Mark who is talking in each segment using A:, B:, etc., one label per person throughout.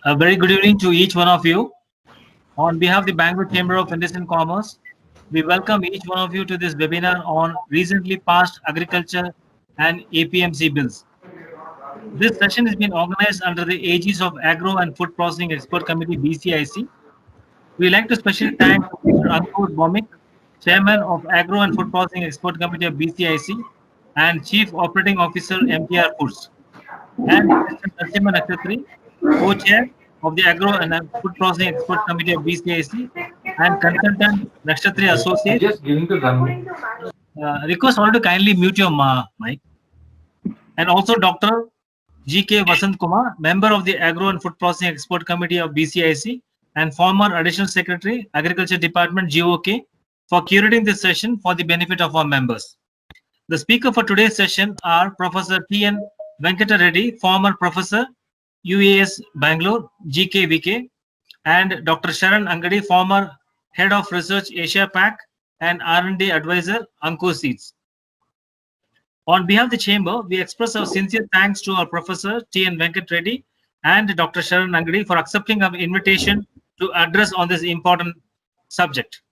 A: A very good evening to each one of you. On behalf of the Bangalore Chamber of Industry and Commerce, we welcome each one of you to this webinar on recently passed agriculture and APMC bills. This session has been organized under the aegis of Agro and Food Processing Expert Committee BCIC. We like to specially thank Mr. Ankur Bomik, Chairman of Agro and Food Processing Expert Committee of BCIC and Chief Operating Officer MTR Foods, and Mr. Narasimha Nakatri, co-chair of the Agro and Food Processing Expert Committee of BCIC, and consultant Nakshatri Associate.
B: Just giving the gun.
A: Request all to kindly mute your mic. And also Dr. G.K. Vasant Kumar, member of the Agro and Food Processing Expert Committee of BCIC and former Additional Secretary, Agriculture Department, GOK, for curating this session for the benefit of our members. The speaker for today's session are Professor T.N. Venkata Reddy, former Professor, UAS Bangalore, GKVK, and Dr. Sharan Angadi, former Head of Research Asia Pac and R&D Advisor, Ankur Seeds. On behalf of the Chamber, we express our sincere thanks to our Professor T.N. Venkat Reddy and Dr. Sharan Angadi for accepting our invitation to address on this important subject.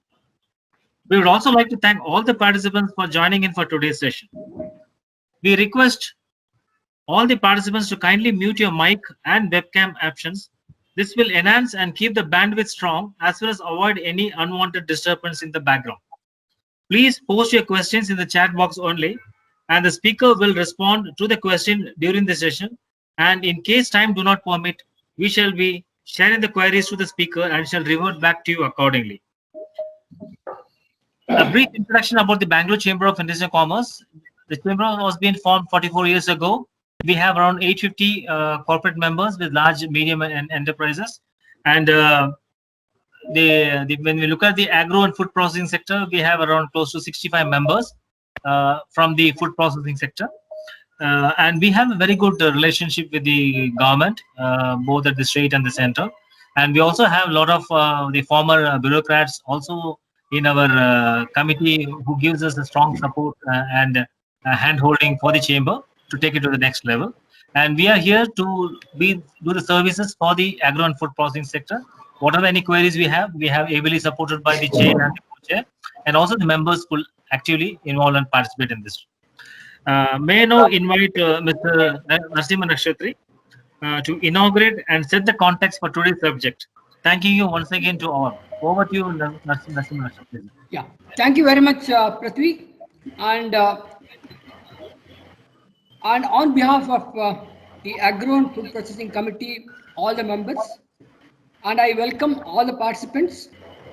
A: We would also like to thank all the participants for joining in for today's session. We request all the participants to kindly mute your mic and webcam options. This will enhance and keep the bandwidth strong as well as avoid any unwanted disturbance in the background. Please post your questions in the chat box only, and the speaker will respond to the question during the session. And in case time do not permit, we shall be sharing the queries to the speaker and shall revert back to you accordingly. A brief introduction about the Bangalore Chamber of Industry and Commerce. The Chamber was being formed 44 years ago. We have around 850 corporate members with large, medium, and enterprises. And when we look at the agro and food processing sector, we have around close to 65 members from the food processing sector. And we have a very good relationship with the government, both at the state and the center. And we also have a lot of the former bureaucrats also in our committee who gives us a strong support and hand-holding for the chamber to take it to the next level. And we are here to do the services for the agro and food processing sector. Whatever any queries we have ably supported by the chair and the co-chair, and also the members will actively involve and participate in this. May I now invite Mr. Narasimha Nakatri to inaugurate and set the context for today's subject. Thanking you once again to all. Over to you, Narasimha Nakatri.
C: Yeah, thank you very much, Prithvi. And on behalf of the Agro and Food Processing Committee, all the members, and I welcome all the participants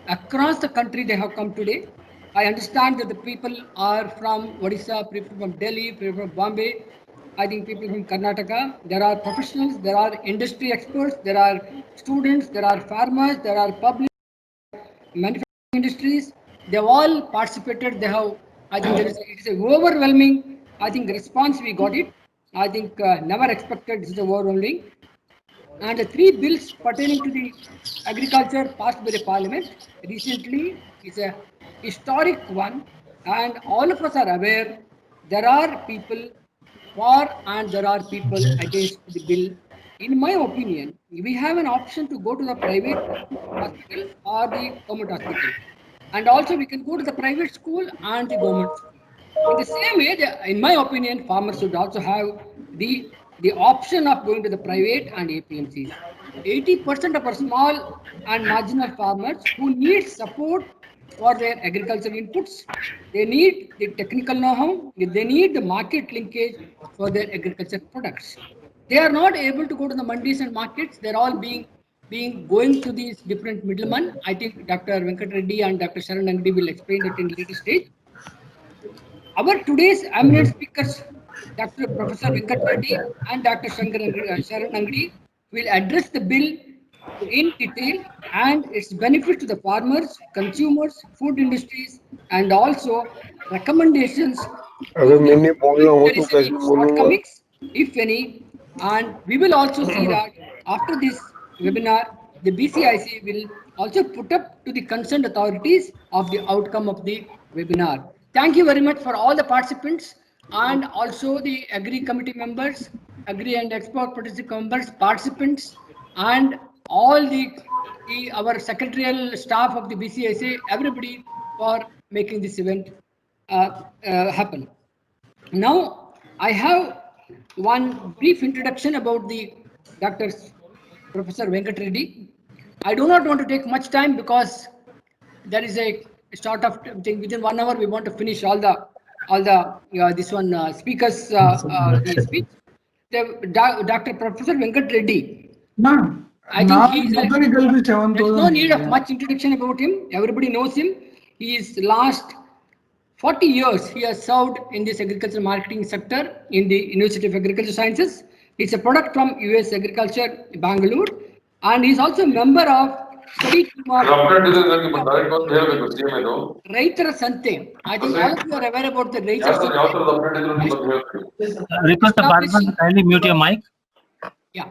C: across the country. They have come today. I understand that the people are from Odisha, people from Delhi, people from Bombay, I think people from Karnataka. There are professionals, there are industry experts, there are students, there are farmers, there are public manufacturing industries. They have all participated. They have, I think it is an overwhelming, I think, response we got it. I think never expected this is overwhelming. And the three bills pertaining to the agriculture passed by the parliament recently is a historic one, and all of us are aware there are people for and there are people against the bill. In my opinion, we have an option to go to the private hospital or the government hospital, and also we can go to the private school and the government school. In the same way, in my opinion, farmers should also have the option of going to the private and APMCs. 80% of our small and marginal farmers who need support for their agricultural inputs, they need the technical know-how, they need the market linkage for their agricultural products. They are not able to go to the mandis and markets. They're all going to these different middlemen. I think Dr. Venkat Reddy and Dr. Sharan Angadi will explain it in later stage. Our today's eminent speakers, Dr. Professor Venkat Reddy and Dr. Sharan Angadi, will address the bill in detail and its benefit to the farmers, consumers, food industries, and also recommendations. Shortcomings, if any, and we will also see that after this webinar, the BCIC will also put up to the concerned authorities of the outcome of the webinar. Thank you very much for all the participants and also the Agri Committee members, Agri and Export Policy members, participants, and all our secretarial staff of the BCIC, everybody for making this event happen. Now, I have one brief introduction about the Dr. Professor Venkat Reddy. I do not want to take much time because there is a sort of thing within 1 hour. We want to finish all the this one speakers the speech. Dr. Professor Venkat Reddy. I think there's no need of much introduction about him. Everybody knows him. He is last 40 years he has served in this agriculture marketing sector in the University of Agriculture Sciences. It's a product from US Agriculture, Bangalore, and he's also a member of study team of Raitara Sante. I think all of you are aware about the Raitara Sante.
A: Request the participants to kindly mute your mic.
C: Yeah.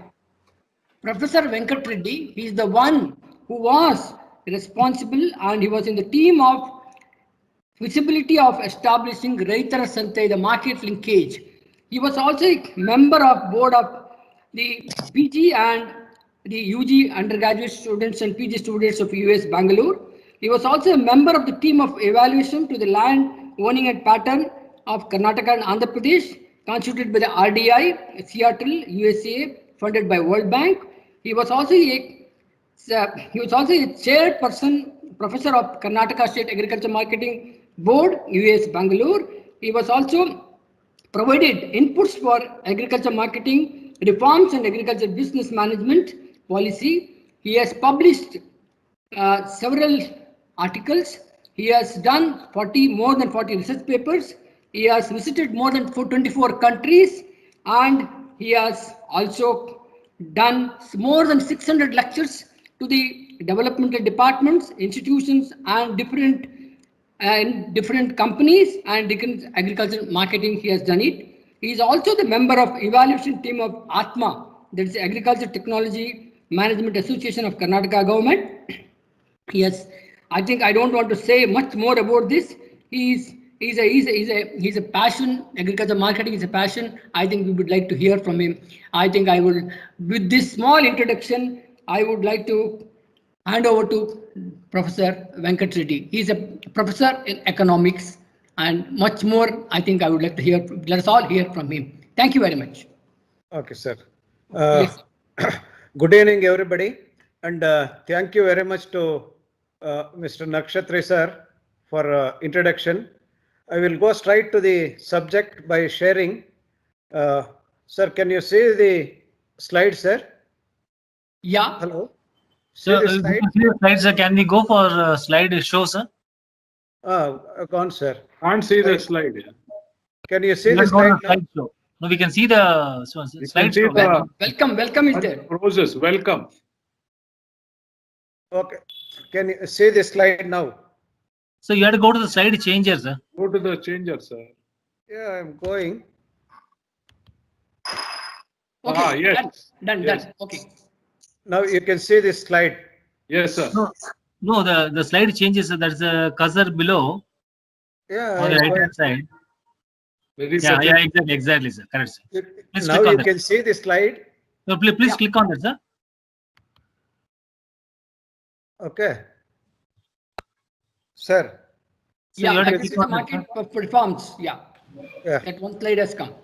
C: Professor Venkat Reddy, he is the one who was responsible and he was in the team of feasibility of establishing Raitara Sante, the market linkage. He was also a member of board of the PG and the UG undergraduate students and PG students of US Bangalore. He was also a member of the team of evaluation to the land owning and pattern of Karnataka and Andhra Pradesh, constituted by the RDI, Seattle, USA, funded by World Bank. He was also a chairperson, professor of Karnataka State Agriculture Marketing Board, US Bangalore. He was also provided inputs for agriculture marketing reforms and agriculture business management policy. He has published several articles. He has done more than 40 research papers. He has visited more than 24 countries, and he has also done more than 600 lectures to the developmental departments, institutions, and different companies and different agricultural marketing. He has done it. He is also the member of evaluation team of ATMA, that is the Agriculture Technology Management Association of Karnataka government. Yes, I think I don't want to say much more about this. He's a passion. Agriculture marketing is a passion. I think we would like to hear from him. I think I will, with this small introduction, I would like to hand over to Professor Venkat Reddy. He's a professor in economics and much more. I think I would like to hear. Let us all hear from him. Thank you very much.
B: Okay, sir.
C: Yes.
B: Good evening, everybody, and thank you very much to Mr. Nakshatri sir for introduction. I will go straight to the subject by sharing. Sir, can you see the slide, sir?
C: Yeah.
B: Hello.
A: So, slides, can we go for slide show, sir?
B: Gone, sir.
D: Can't see the slide. Yeah.
B: Can you see the slide now?
A: Show. No, we can see the slide show.
C: Welcome is there.
D: Process. Welcome.
B: Okay. Can you see the slide now?
A: So you have to go to the slide changer, sir.
D: Go to the changer, sir.
B: Yeah, I'm going.
C: Okay.
D: Yes.
C: Done.
D: Yes.
C: Okay.
B: Now you can see this slide.
D: Yes, sir.
A: No, the slide changes. So there's a cursor below
B: Yeah.
A: on the right hand side. Yeah, exactly, sir. Correct, sir. Please
B: Now you can see the slide.
A: No, please click on that, sir.
B: Okay. Sir.
A: So you have to
C: I can see the market performs. Yeah. That one slide has come.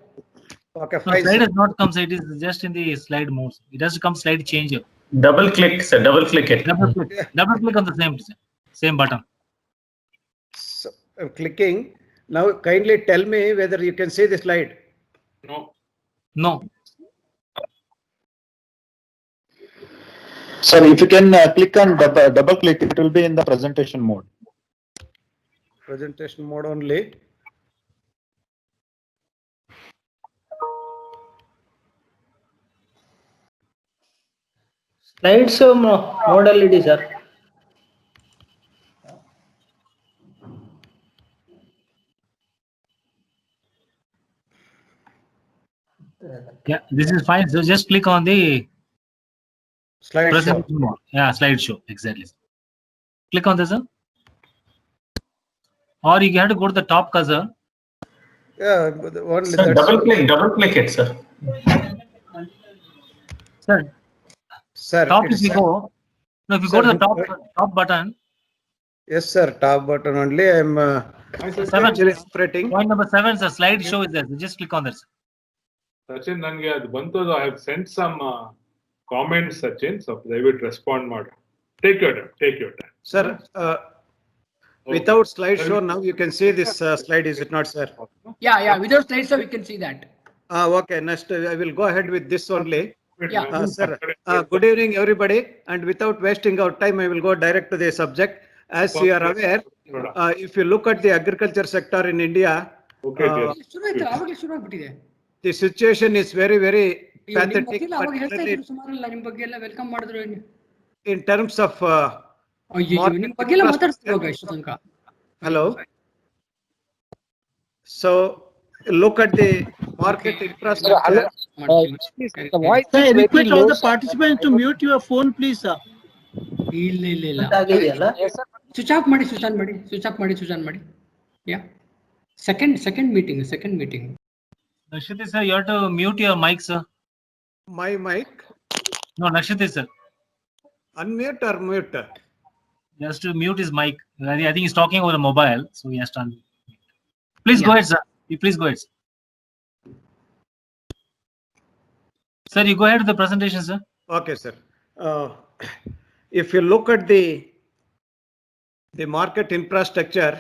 B: Okay,
A: No,
B: fine.
A: slide has not come, so it is just in the slide mode. It has to come slide changer.
E: Double click, sir. Double click it.
A: Double click on the same button.
B: So, I'm clicking. Now kindly tell me whether you can see the slide.
A: No.
E: Sir, if you can click on double click, it will be in the presentation mode.
B: Presentation mode only.
F: Slides modality, sir.
A: Yeah, this is fine. So just click on the
B: Slide show.
A: presentation mode. Yeah, slideshow. Exactly. Click on this, sir. Or you have to go to the top cursor.
B: Yeah, only
E: Sir,
B: that's
E: double click it, sir.
A: Sir,
B: Sir,
A: Top
B: it
A: if
B: is
A: you go, no, if you go
B: Sir,
A: to the top button,
B: yes, sir, top button only. I'm
A: seven.
B: actually operating.
A: Point number 7, the slide show is there. So just click on this.
D: Sachin, ನನಗೆ ಅದು ಬಂತು. I have sent some comments, Sachin. So ದಯವಿಟ್ಟು respond ಮಾಡು. Take your time.
B: Sir,
D: Okay.
B: without slideshow, now you can see this slide, is it not, sir?
C: Yeah, without slides, sir, we can see that.
B: Okay, next I will go ahead with this only.
C: Yeah.
B: Sir, good evening, everybody. And without wasting our time, I will go direct to the subject. As you are aware, if you look at the agriculture sector in India,
D: Okay, dear.
C: ಶುರು ಆಗ್ಬಿಟ್ಟಿದೆ.
B: the situation is very, very
C: ಅಯ್ಯೋ, ನಿಮ್
B: pathetic,
C: ಬಗ್ಗೆ ಅವಾಗ ಹೇಳ್ತಾ
B: particularly
C: ಇದ್ರು ಸುಮಾರಲ್ಲ, ನಿಮ್ ಬಗ್ಗೆ ಎಲ್ಲ ವೆಲ್ಕಮ್ ಮಾಡಿದ್ರು.
B: in terms of
C: ಅಯ್ಯೋ, ನಿಮ್ ಬಗ್ಗೆ ಎಲ್ಲ ಮಾತಾಡ್ತಿದ್ರು ಇವಾಗ ಇಷ್ಟು ತನಕ.
B: hello. So look at the market infrastructure.
F: The voice
G: Sir, I
F: is very
G: request all
F: low.
G: the participants to mute your phone, please, sir.
C: ಇಲ್ಲ
F: ಆಗಿದೆಯಲ್ಲ?
C: ಸ್ವಿಚ್ ಆಫ್ ಮಾಡಿ, ಸ್ವಿಚ್ ಆನ್ ಮಾಡಿ. Yeah, second meeting.
A: Nakshiti sir, you have to mute your mic, sir.
B: My mic,
A: No, Nakshiti sir.
B: unmute or mute?
A: He has to mute his mic. I think he's talking over the mobile, so he has to unmute. Please go ahead, sir. Please go ahead. Sir, you go ahead with the presentation, sir.
B: Okay, sir. If you look at the market infrastructure,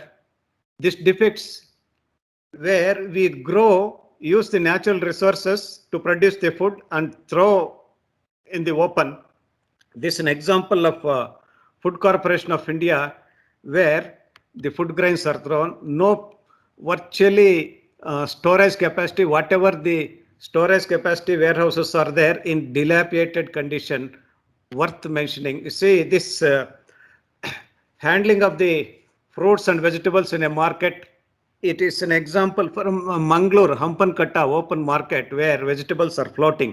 B: this depicts where we grow, use the natural resources to produce the food and throw in the open. This is an example of Food Corporation of India, where the food grains are thrown. No virtually storage capacity, whatever the storage capacity warehouses are there in dilapidated condition, worth mentioning. You see this handling of the fruits and vegetables in a market. It is an example from Mangalore, Hampankatta open market, where vegetables are floating.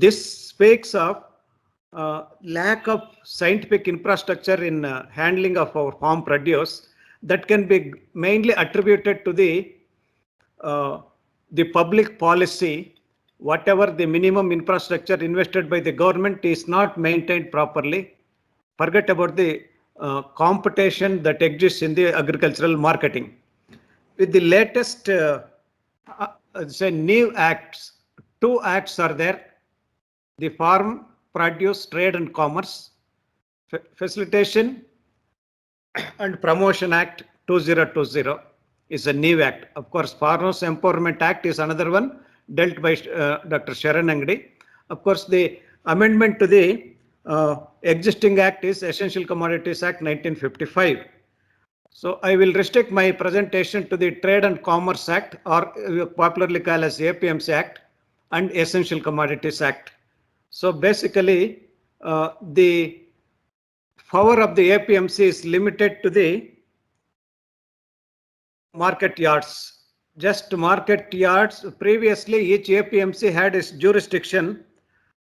B: This speaks of lack of scientific infrastructure in handling of our farm produce that can be mainly attributed to the public policy. Whatever the minimum infrastructure invested by the government is not maintained properly. Forget about the competition that exists in the agricultural marketing. With the latest say new acts, 2 acts are there. The Farm Produce Trade and Commerce Facilitation and Promotion Act 2020 is a new act. Of course, Farmers Empowerment Act is another one dealt by Dr. Sharan Angadi. Of course, the amendment to the existing act is Essential Commodities Act 1955. So I will restrict my presentation to the Trade and Commerce Act, or popularly called as APMC Act, and Essential Commodities Act. So basically, the power of the APMC is limited to the market yards. Just market yards. Previously, each APMC had its jurisdiction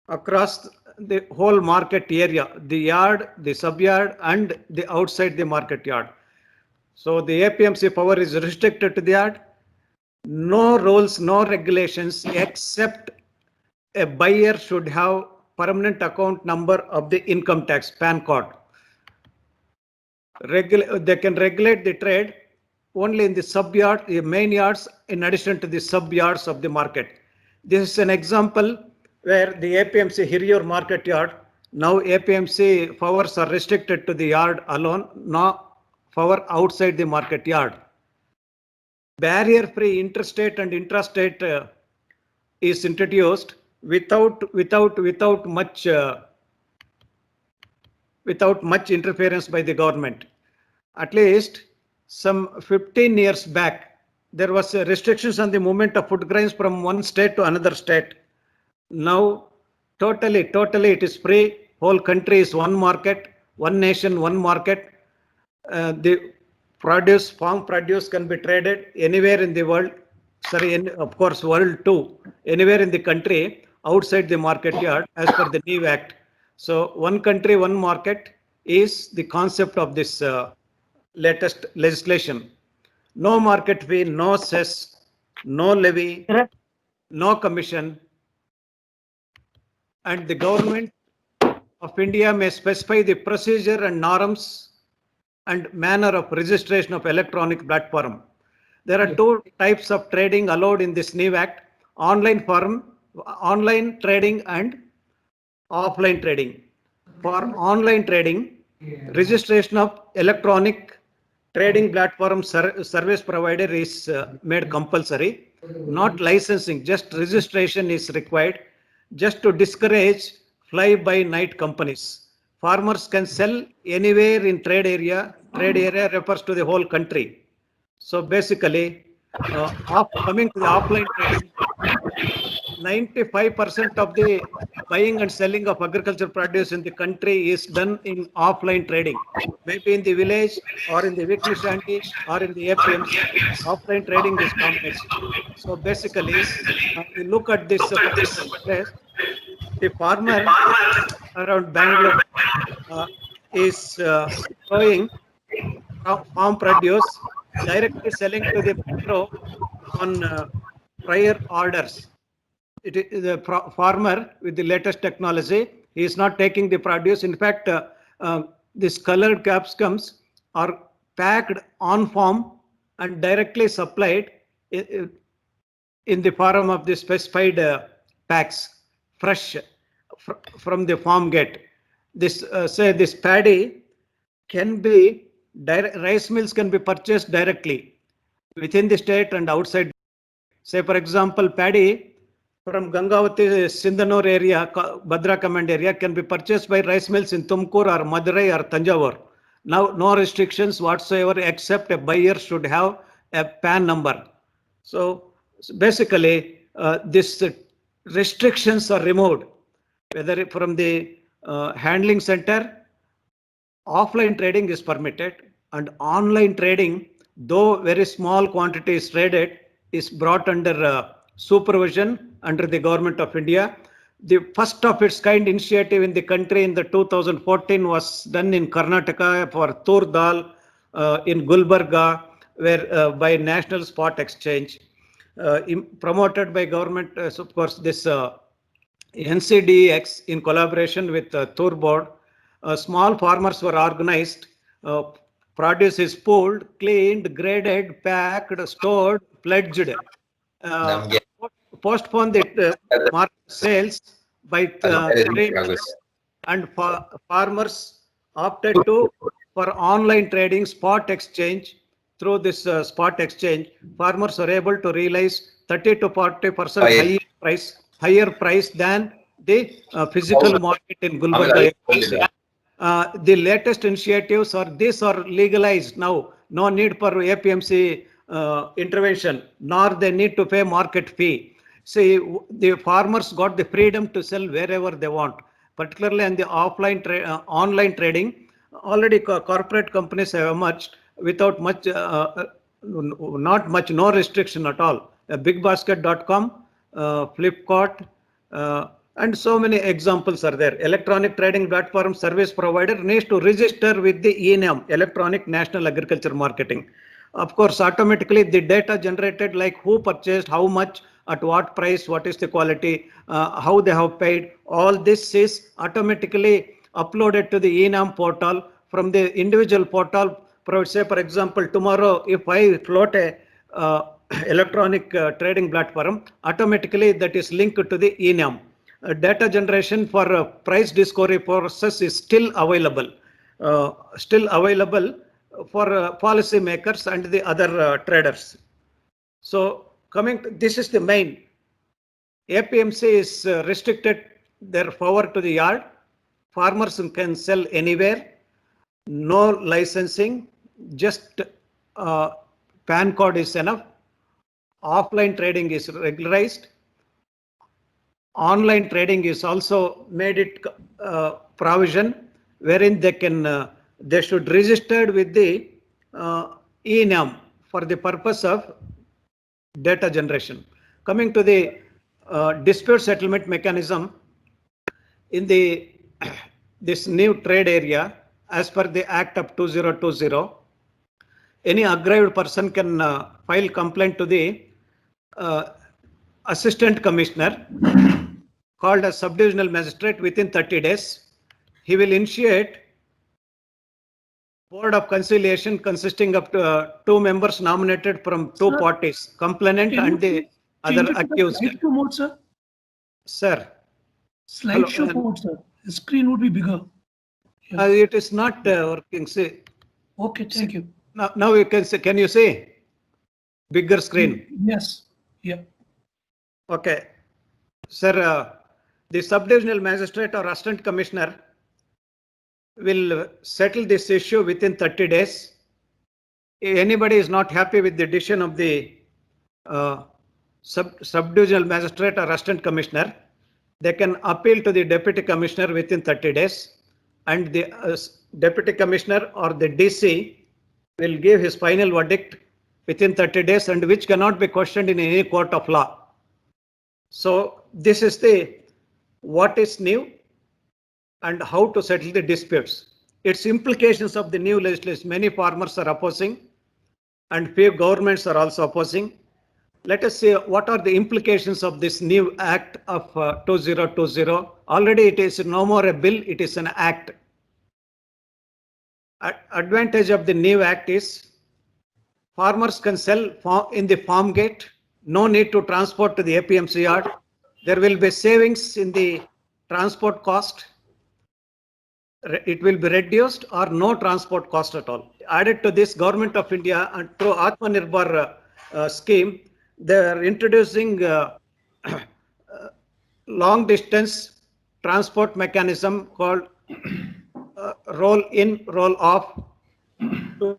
B: across the whole market area, the yard, the sub-yard, and the outside the market yard. So the APMC power is restricted to the yard. No rules, no regulations, except a buyer should have permanent account number of the income tax, PAN card. They can regulate the trade only in the sub-yard, the main yards, in addition to the sub-yards of the market. This is an example where the APMC Hiriyur market yard, now APMC powers are restricted to the yard alone, not power outside the market yard. Barrier-free interstate and intrastate is introduced without much interference by the government. At least some 15 years back, there was restrictions on the movement of food grains from one state to another state. Now, totally it is free. Whole country is one market, one nation, one market. The farm produce can be traded anywhere in the world. Of course, world too. Anywhere in the country outside the market yard, as per the new act. So, one country, one market is the concept of this latest legislation. No market fee, no cess, no levy, no commission, and the government of India may specify the procedure and norms and manner of registration of electronic platform. There are two types of trading allowed in this new act: online trading and offline trading. For online trading, registration of electronic trading platform service provider is made compulsory. Not licensing, just registration is required, just to discourage fly-by-night companies. Farmers can sell anywhere in trade area. Trade area refers to the whole country. So basically, coming to the offline trading, 95% of the buying and selling of agricultural produce in the country is done in offline trading. Maybe in the village or in the weekly shanty or in the APMs, offline trading is dominated. So basically, you look at this particular place, the farmer around Bangalore is growing farm produce, directly selling to the metro on prior orders. It is the farmer with the latest technology. He is not taking the produce. In fact, this colored capsicums are packed on farm and directly supplied in the form of the specified packs, fresh from the farm gate. This say this paddy can be rice mills can be purchased directly within the state and outside. Say for example, paddy from Gangavati Sindhanur area, Bhadra command area can be purchased by rice mills in Tumkur or Madurai or Tanjavur. Now no restrictions whatsoever except a buyer should have a PAN number. So basically these restrictions are removed, whether from the handling center. Offline trading is permitted, and online trading, though very small quantity is traded, is brought under supervision under the Government of India. The first of its kind initiative in the country in the 2014 was done in Karnataka for Tur Dal in Gulbarga, where by National Spot Exchange, promoted by government. Of course, this NCDX in collaboration with Tur Board. Small farmers were organized. Produce is pooled, cleaned, graded, packed, stored, pledged. Postpone the market sales by 3 months, and farmers opted for online trading, spot exchange. Through this spot exchange, farmers are able to realize 30 to 40% higher price than the physical market in Gulbarga. The latest initiatives these are legalized now. No need for APMC intervention, nor they need to pay market fee. See, the farmers got the freedom to sell wherever they want, particularly in the offline online trading. Already corporate companies have emerged without much, no restriction at all. BigBasket.com, Flipkart, and so many examples are there. Electronic trading platform service provider needs to register with the ENAM, Electronic National Agriculture Marketing. Of course, automatically the data generated, like who purchased, how much, at what price, what is the quality, how they have paid, all this is automatically uploaded to the ENAM portal from the individual portal. Say, for example, tomorrow, if I float a electronic trading platform, automatically that is linked to the ENAM. Data generation for price discovery process is still available for policy makers and the other traders. So this is the main. APMC is restricted their power to the yard. Farmers can sell anywhere. No licensing, just PAN code is enough. Offline trading is regularized. Online trading is also made it provision wherein they should register with the ENAM for the purpose of data generation. Coming to the dispute settlement mechanism in this new trade area, as per the Act of 2020, any aggrieved person can file complaint to the Assistant Commissioner, called as subdivisional magistrate, within 30 days. he will initiate board of conciliation consisting of two members nominated from two
G: Sir,
B: parties, complainant
G: can you
B: and the
G: change
B: other
G: it to the
B: accused.
G: slideshow mode, sir?
B: Sir,
G: Slideshow
B: Hello,
G: mode, sir. The screen would be bigger.
B: it is not working. See,
G: Okay, thank you.
B: now you can see. Can you see bigger screen?
G: Yes, yeah.
B: Okay, sir. The subdivisional magistrate or assistant commissioner will settle this issue within 30 days. If anybody is not happy with the decision of the subdivisional magistrate or assistant commissioner, they can appeal to the deputy commissioner within 30 days, and the deputy commissioner or the DC will give his final verdict within 30 days, and which cannot be questioned in any court of law. So this is the what is new and how to settle the disputes. Its implications of the new legislation. Many farmers are opposing and few governments are also opposing. Let us see what are the implications of this new act of 2020. Already it is no more a bill, it is an act. Advantage of the new act is farmers can sell in the farm gate, no need to transport to the APMC yard. There will be savings in the transport cost. It will be reduced or no transport cost at all. Added to this, Government of India and through Atmanirbhar scheme, they are introducing long distance transport mechanism called roll in, roll off to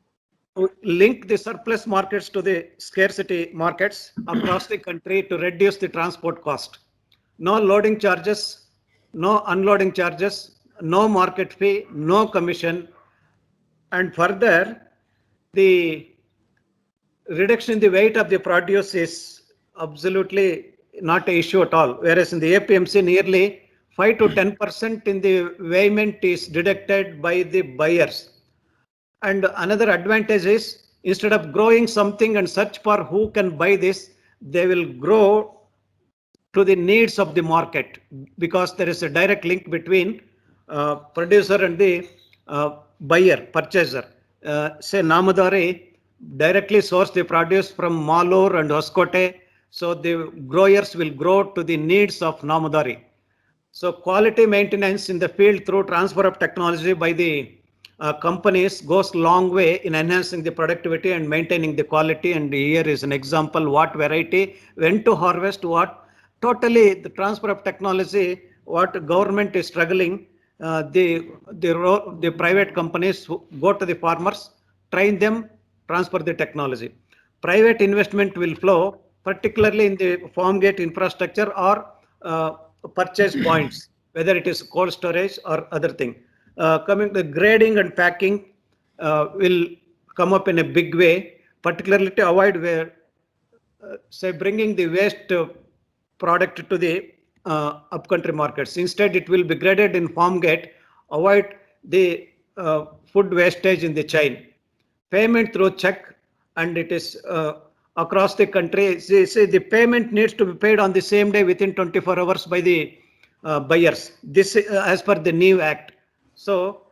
B: link the surplus markets to the scarcity markets across the country to reduce the transport cost. No loading charges, no unloading charges, no market fee, no commission, and further the reduction in the weight of the produce is absolutely not an issue at all. Whereas in the APMC, nearly 5 to 10% in the weighment is deducted by the buyers. And another advantage is instead of growing something and search for who can buy this, they will grow to the needs of the market, because there is a direct link between producer and the buyer, purchaser. Say Namadari directly source the produce from Malur and Hoskote, so the growers will grow to the needs of Namadari. So quality maintenance in the field through transfer of technology by the companies goes long way in enhancing the productivity and maintaining the quality. And here is an example what variety, when to harvest, what totally the transfer of technology, what government is struggling. The private companies go to the farmers, train them, transfer the technology. Private investment will flow, particularly in the farm gate infrastructure or purchase points, whether it is cold storage or other thing. Coming to grading and packing will come up in a big way, particularly to avoid where, say, bringing the waste product to the upcountry markets. Instead, it will be graded in farm gate, avoid the food wastage in the chain. Payment through check, and it is across the country. See, the payment needs to be paid on the same day within 24 hours by the buyers. This as per the new act. So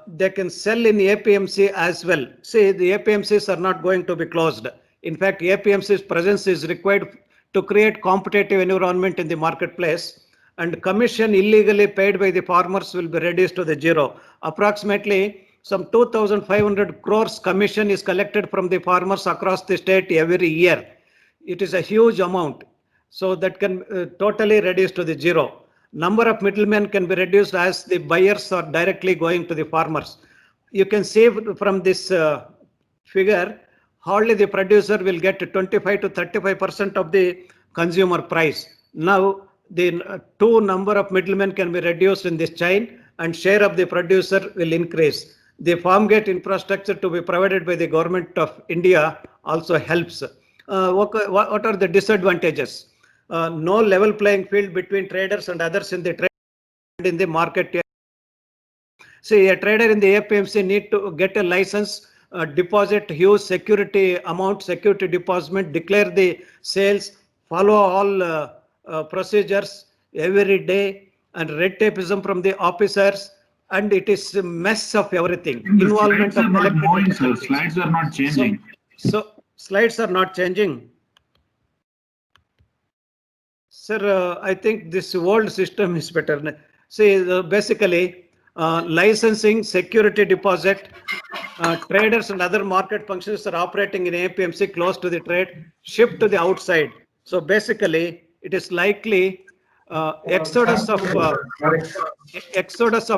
B: they can sell in APMC as well. See, the APMCs are not going to be closed. In fact, APMC's presence is required to create competitive environment in the marketplace, and commission illegally paid by the farmers will be reduced to the zero. Approximately some 2,500 crores commission is collected from the farmers across the state every year. It is a huge amount. So that can totally reduce to the zero. Number of middlemen can be reduced as the buyers are directly going to the farmers. You can see from this figure, hardly the producer will get 25 to 35% of the consumer price. Now the number of middlemen can be reduced in this chain, and share of the producer will increase. The farm gate infrastructure to be provided by the Government of India also helps. What are the disadvantages? No level playing field between traders and others in the trade in the market. See, a trader in the APMC need to get a license, deposit huge security amount, security deposit, declare the sales, follow all procedures every day, and red tapeism from the officers, and it is a mess of everything.
H: The
B: Involvement
H: slides are
B: of
H: not
B: elected
H: moving, sir.
B: authorities.
H: Slides are not changing.
B: So slides are not changing. Sir, I think this old system is better. See, basically, licensing, security deposit, traders and other market functions are operating in APMC close to the trade, shift to the outside. So basically, it is likely exodus of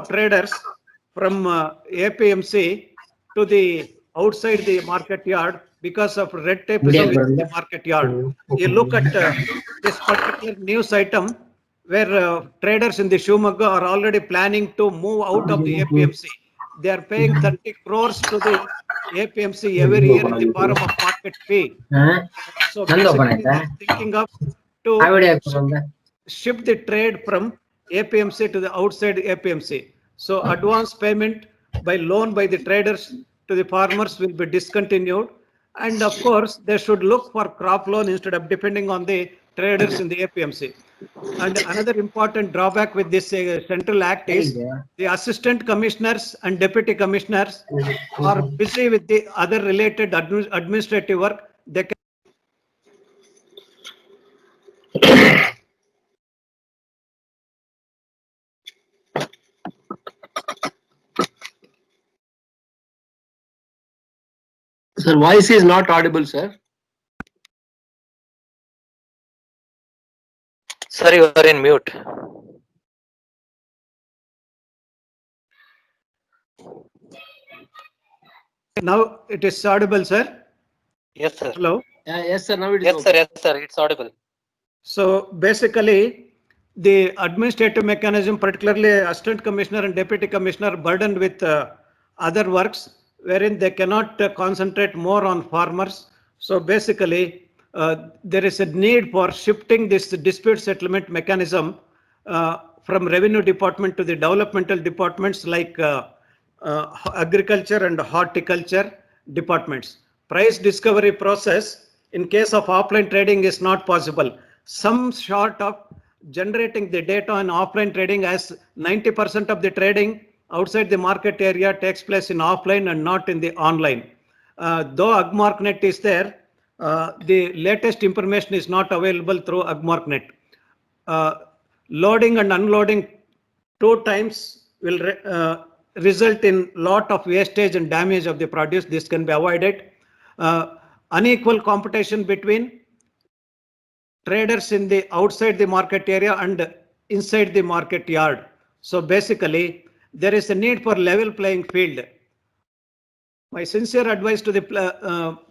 B: traders from APMC to the outside the market yard because of red tape in the market yard. You look at this particular news item where traders in the Shumaga are already planning to move out of the APMC. They are paying 30 crores to the APMC every year in the form of market fee. So basically, they are thinking of to shift the trade from APMC to the outside APMC. So advance payment by loan by the traders to the farmers will be discontinued. And of course, they should look for crop loan instead of depending on the traders in the APMC. And another important drawback with this central act is the assistant commissioners and deputy commissioners are busy with the other related administrative work. They can
F: Sir, voice is not audible, sir.
I: Sir, you are in mute.
B: now it is audible, sir.
I: Yes, sir.
B: Hello.
F: Yes, sir. Now it is
I: Yes,
F: okay.
I: sir. Yes, sir. It's audible.
B: So basically, the administrative mechanism, particularly assistant commissioner and deputy commissioner, burdened with other works wherein they cannot concentrate more on farmers. So basically, there is a need for shifting this dispute settlement mechanism from revenue department to the developmental departments like agriculture and horticulture departments. Price discovery process in case of offline trading is not possible. Some sort of generating the data in offline trading, as 90% of the trading outside the market area takes place in offline and not in the online. Though AgMarkNet is there, the latest information is not available through AgMarkNet. Loading and unloading 2 times will result in lot of wastage and damage of the produce. This can be avoided. Unequal competition between traders in the outside the market area and inside the market yard. So basically, there is a need for level playing field. My sincere advice to the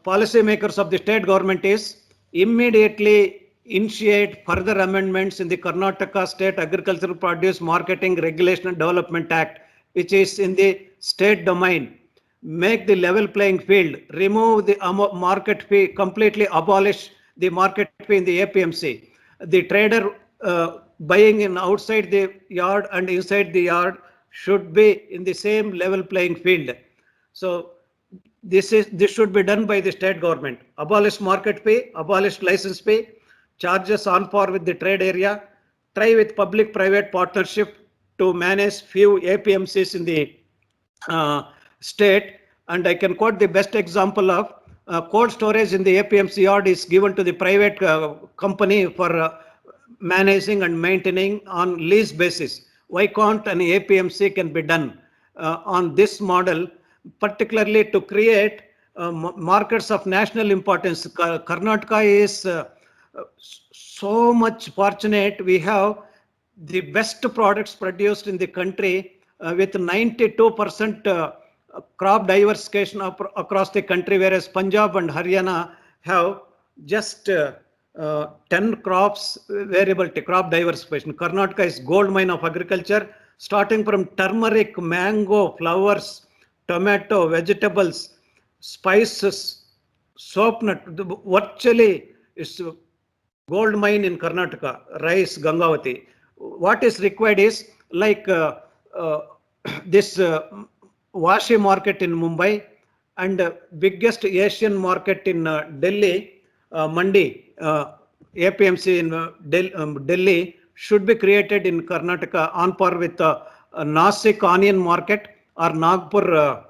B: policy makers of the state government is immediately initiate further amendments in the Karnataka State Agricultural Produce Marketing Regulation and Development Act, which is in the state domain. Make the level playing field, remove the market fee, completely abolish the market fee in the APMC. The trader buying in outside the yard and inside the yard should be in the same level playing field. So this should be done by the state government. Abolish market fee, abolish license fee, charges on par with the trade area. Try with public-private partnership to manage few APMCs in the state. And I can quote the best example of cold storage in the APMC yard is given to the private company for managing and maintaining on lease basis. Why can't an APMC can be done on this model, particularly to create markets of national importance? Karnataka is so much fortunate. We have the best products produced in the country with 92% crop diversification across the country, whereas Punjab and Haryana have just 10 crops variability, crop diversification. Karnataka is gold mine of agriculture, starting from turmeric, mango, flowers, tomato, vegetables, spices, soap nut. Virtually is gold mine in Karnataka, rice, Gangavati. What is required is like this Vashi market in Mumbai and biggest Asian market in Delhi, Mandi, APMC in Delhi should be created in Karnataka on par with Nasik onion market or Nagpur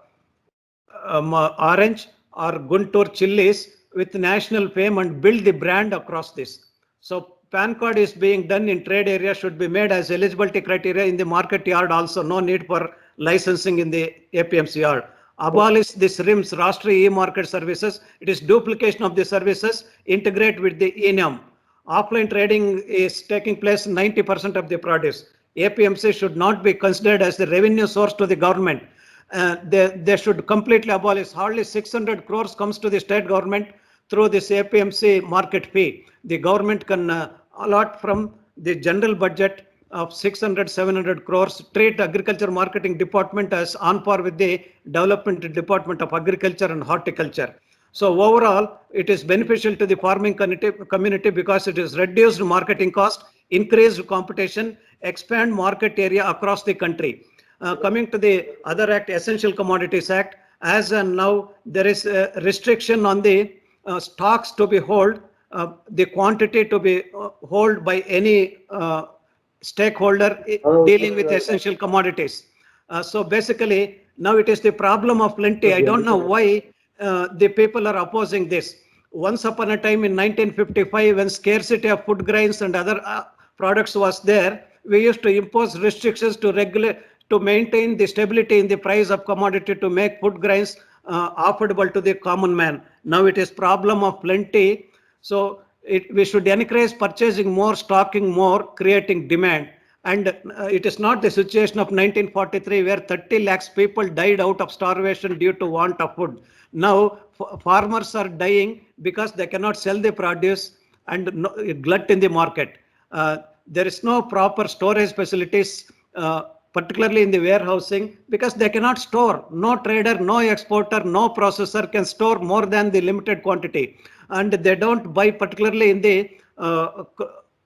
B: orange or Guntur chilies with national fame and build the brand across this. So PAN card is being done in trade area should be made as eligibility criteria in the market yard also. No need for licensing in the APMC yard. Abolish this RIMS, Rashtriya e-market services. It is duplication of the services. Integrate with the ENAM. Offline trading is taking place 90% of the produce. APMC should not be considered as the revenue source to the government. They should completely abolish. Hardly 600 crores comes to the state government through this APMC market fee. The government can allot from the general budget of 600, 700 crores, treat agriculture marketing department as on par with the development department of agriculture and horticulture. So overall, it is beneficial to the farming community because it is reduced marketing cost, increased competition, expand market area across the country. Coming to the other act, Essential Commodities Act, as and now there is a restriction on the stocks to be held, the quantity to be held by any stakeholder dealing with essential commodities. So basically, now it is the problem of plenty. I don't know why the people are opposing this. Once upon a time in 1955, when scarcity of food grains and other products was there, we used to impose restrictions to regulate, to maintain the stability in the price of commodity to make food grains affordable to the common man. Now it is problem of plenty. So we should encourage purchasing more, stocking more, creating demand. And it is not the situation of 1943 where 30 lakhs people died out of starvation due to want of food. Now farmers are dying because they cannot sell the produce and glut in the market. There is no proper storage facilities, particularly in the warehousing, because they cannot store. No trader, no exporter, no processor can store more than the limited quantity. And they don't buy, particularly in the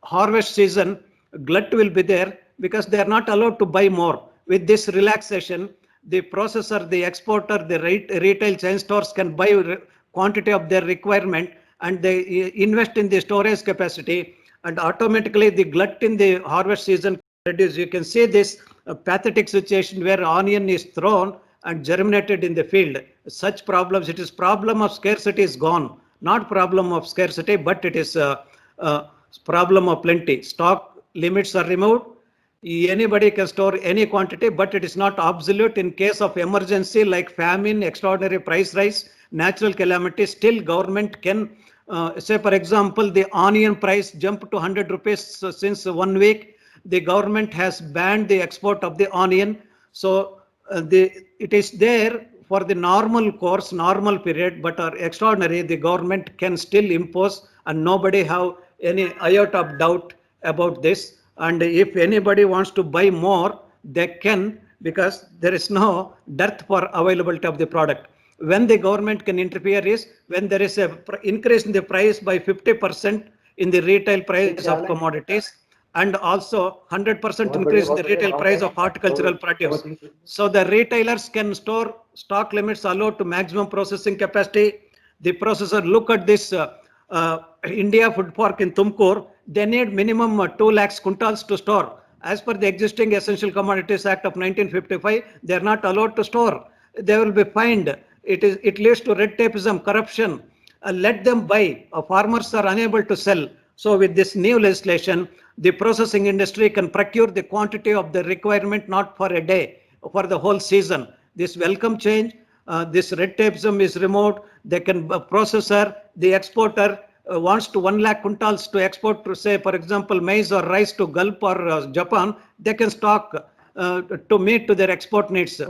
B: harvest season, glut will be there because they are not allowed to buy more. With this relaxation, the processor, the exporter, the retail chain stores can buy quantity of their requirement and they invest in the storage capacity, and automatically the glut in the harvest season reduces. You can see this pathetic situation where onion is thrown and germinated in the field. Such problems, it is problem of scarcity is gone. Not problem of scarcity, but it is a problem of plenty. Stock limits are removed. Anybody can store any quantity, but it is not absolute. In case of emergency like famine, extraordinary price rise, natural calamity, still government can say, for example, the onion price jumped to 100 rupees since 1 week. The government has banned the export of the onion. So it is there for the normal course, normal period, but are extraordinary, the government can still impose, and nobody have any iota of doubt about this. And if anybody wants to buy more, they can, because there is no dearth for availability of the product. When the government can interfere is when there is a increase in the price by 50% in the retail price of commodities, and also 100% increase in the retail price of horticultural produce. So the retailers can store stock limits allowed to maximum processing capacity. The processor, look at this India Food Park in Tumkur, they need minimum 2 lakhs quintals to store. As per the existing Essential Commodities Act of 1955, they are not allowed to store. They will be fined. It leads to red tapeism, corruption. Let them buy. Farmers are unable to sell. So with this new legislation, the processing industry can procure the quantity of the requirement not for a day, for the whole season. This welcome change. This red tapeism is removed. They can processor, the exporter wants to 1 lakh quintals to export to, say, for example, maize or rice to Gulf or Japan, they can stock to meet to their export needs.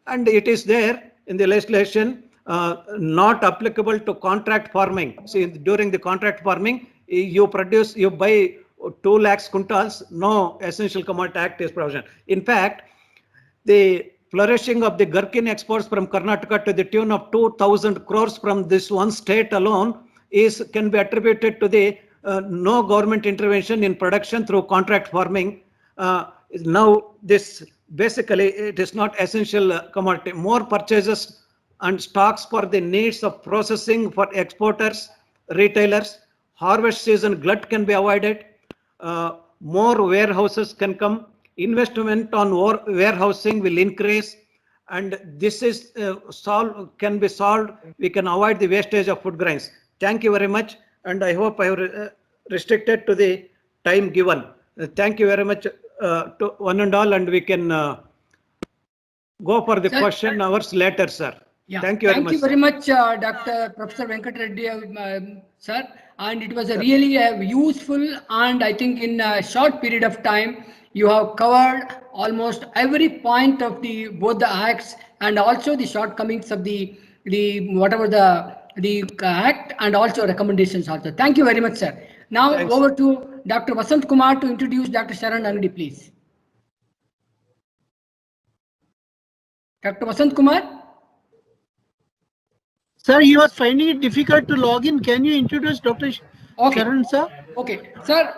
B: And it is there in the legislation, not applicable to contract farming. See, during the contract farming, you buy 2 lakhs quintals, no Essential Commodity Act is provision. In fact, the flourishing of the gherkin exports from Karnataka to the tune of 2,000 crores from this one state alone can be attributed to the no government intervention in production through contract farming. Now this basically it is not essential commodity. More purchases and stocks for the needs of processing for exporters, retailers. Harvest season glut can be avoided. More warehouses can come. investment on warehousing will increase, and this is can be solved. We can avoid the wastage of food grains. Thank you very much, and I hope I have restricted to the time given. Thank you very much to one and all, and we can go for the
C: Sir.
B: question hours later, sir.
C: Yeah.
B: Thank you very much.
C: Thank you very much, Dr. Professor Venkat Reddy, sir. And it was a really useful, and I think in a short period of time, you have covered almost every point of both the acts and also the shortcomings of the act and also recommendations also. Thank you very much, sir. Now
B: Thanks.
C: over to Dr. Vasant Kumar to introduce Dr. Sharan Angadi, please. Dr. Vasant Kumar.
F: Sir, he was finding it difficult to log in. Can you introduce Dr.
C: Okay.
F: Sharan, sir?
C: Okay, sir.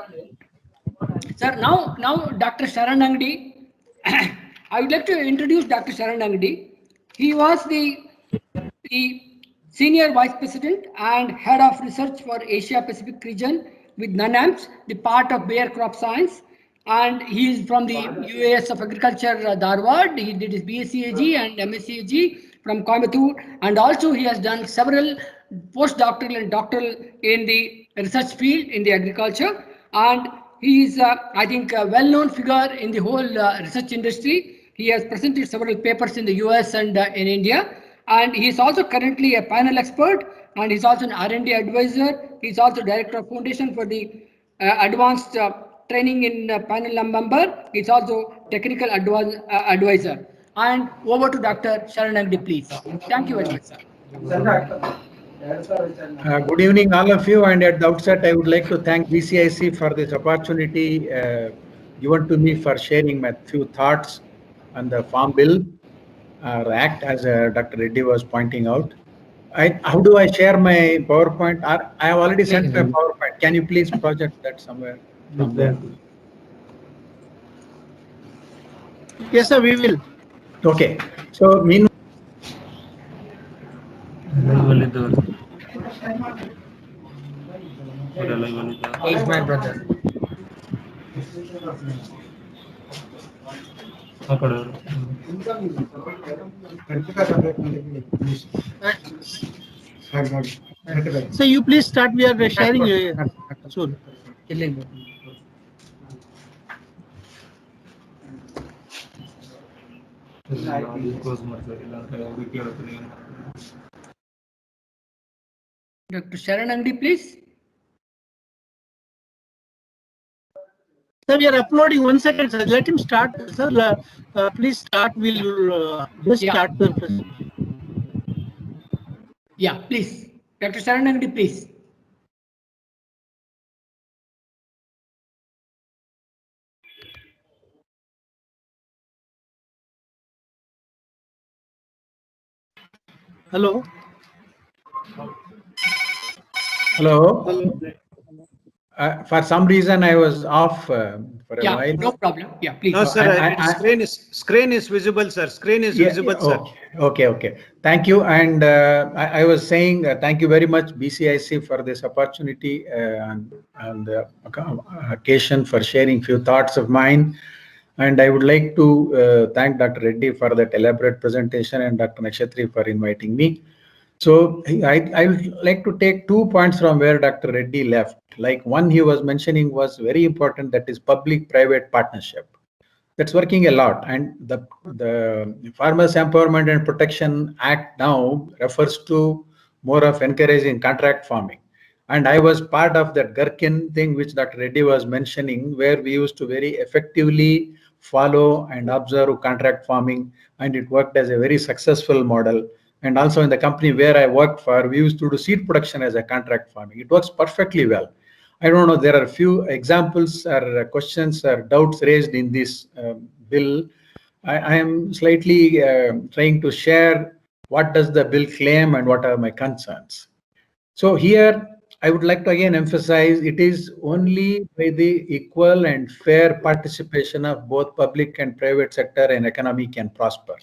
C: Sir, now Dr. Sharan Angadi, I would like to introduce Dr. Sharan Angadi. He was the Senior Vice President and Head of Research for Asia Pacific region with NANAMS, the part of Bayer Crop Science. And he is from the UAS of Agriculture, Dharwad. He did his BSc AG and MSc AG from Coimbatore. And also he has done several postdoctoral and doctoral in the research field in the agriculture. And he is, I think, a well-known figure in the whole research industry. He has presented several papers in the US and in India. And he is also currently a panel expert, and he's also an R&D advisor. He's also director of Foundation for the Advanced Training in Panel member. He's also technical advisor. And over to Dr. Sharan Angadi, please. Thank you very much, sir.
B: Good evening, all of you. And at the outset, I would like to thank BCIC for this opportunity given to me for sharing my few thoughts on the Farm Bill Act, as Dr. Reddy was pointing out. How do I share my PowerPoint? I have already sent my PowerPoint. Can you please project that somewhere from there?
F: Yes, sir, we will.
B: Okay. So, meanwhile,
F: He's my brother. So you please start. We are sharing soon.
C: Dr. Sharan Angadi, please.
F: Sir, we are uploading. 1 second, sir. Let him start. Sir, please start. We'll just start the presentation.
C: Yeah, please. Dr. Sharan Angadi, please.
F: Hello.
B: hello. For some reason, I was off for a
C: Yeah,
B: while.
C: no problem. Yeah, please.
B: No, sir. Screen is visible, sir. Screen is visible, sir. Okay. Thank you. And I was saying thank you very much, BCIC, for this opportunity and the occasion for sharing few thoughts of mine. And I would like to thank Dr. Reddy for that elaborate presentation and Dr. Nakshatri for inviting me. So I would like to take 2 points from where Dr. Reddy left. Like one he was mentioning was very important, that is public-private partnership. That's working a lot. And the Farmers Empowerment and Protection Act now refers to more of encouraging contract farming. And I was part of that Gherkin thing which Dr. Reddy was mentioning, where we used to very effectively follow and observe contract farming, and it worked as a very successful model. And also in the company where I worked for, we used to do seed production as a contract farming. It works perfectly well. I don't know, there are a few examples or questions or doubts raised in this bill. I am slightly trying to share what does the bill claim and what are my concerns. So here, I would like to again emphasize it is only by the equal and fair participation of both public and private sector and economy can prosper.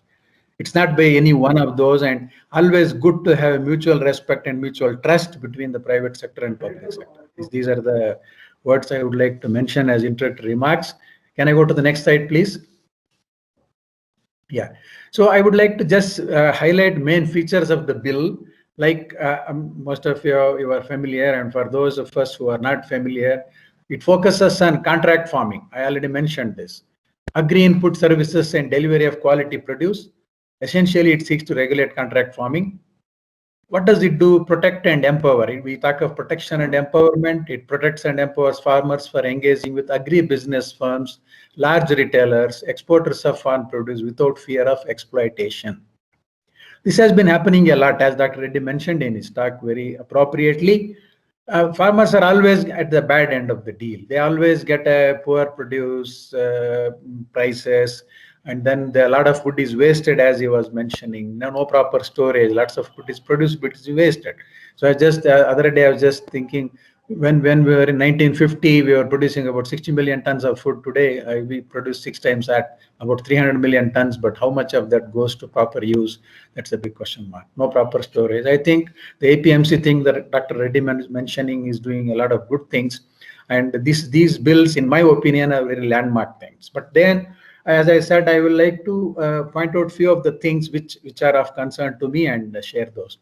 B: It's not by any one of those, and always good to have mutual respect and mutual trust between the private sector and public sector. These are the words I would like to mention as introductory remarks. Can I go to the next slide, please? Yeah. So I would like to just highlight main features of the bill. Like most of you are familiar, and for those of us who are not familiar, it focuses on contract farming. I already mentioned this. Agri input services and delivery of quality produce. Essentially, it seeks to regulate contract farming. What does it do? Protect and empower. We talk of protection and empowerment. It protects and empowers farmers for engaging with agri-business firms, large retailers, exporters of farm produce without fear of exploitation. This has been happening a lot, as Dr. Reddy mentioned in his talk very appropriately. Farmers are always at the bad end of the deal. They always get a poor produce prices, and then a lot of food is wasted, as he was mentioning. No proper storage. Lots of food is produced, but it's wasted. So I just other day I was just thinking, when we were in 1950, we were producing about 60 million tons of food. Today we produce 6 times that, about 300 million tons. But how much of that goes to proper use? That's a big question mark. No proper storage. I think the APMC thing that Dr. Reddy is mentioning is doing a lot of good things, and these bills, in my opinion, are very landmark things. But then, as I said, I would like to point out few of the things which are of concern to me and share those.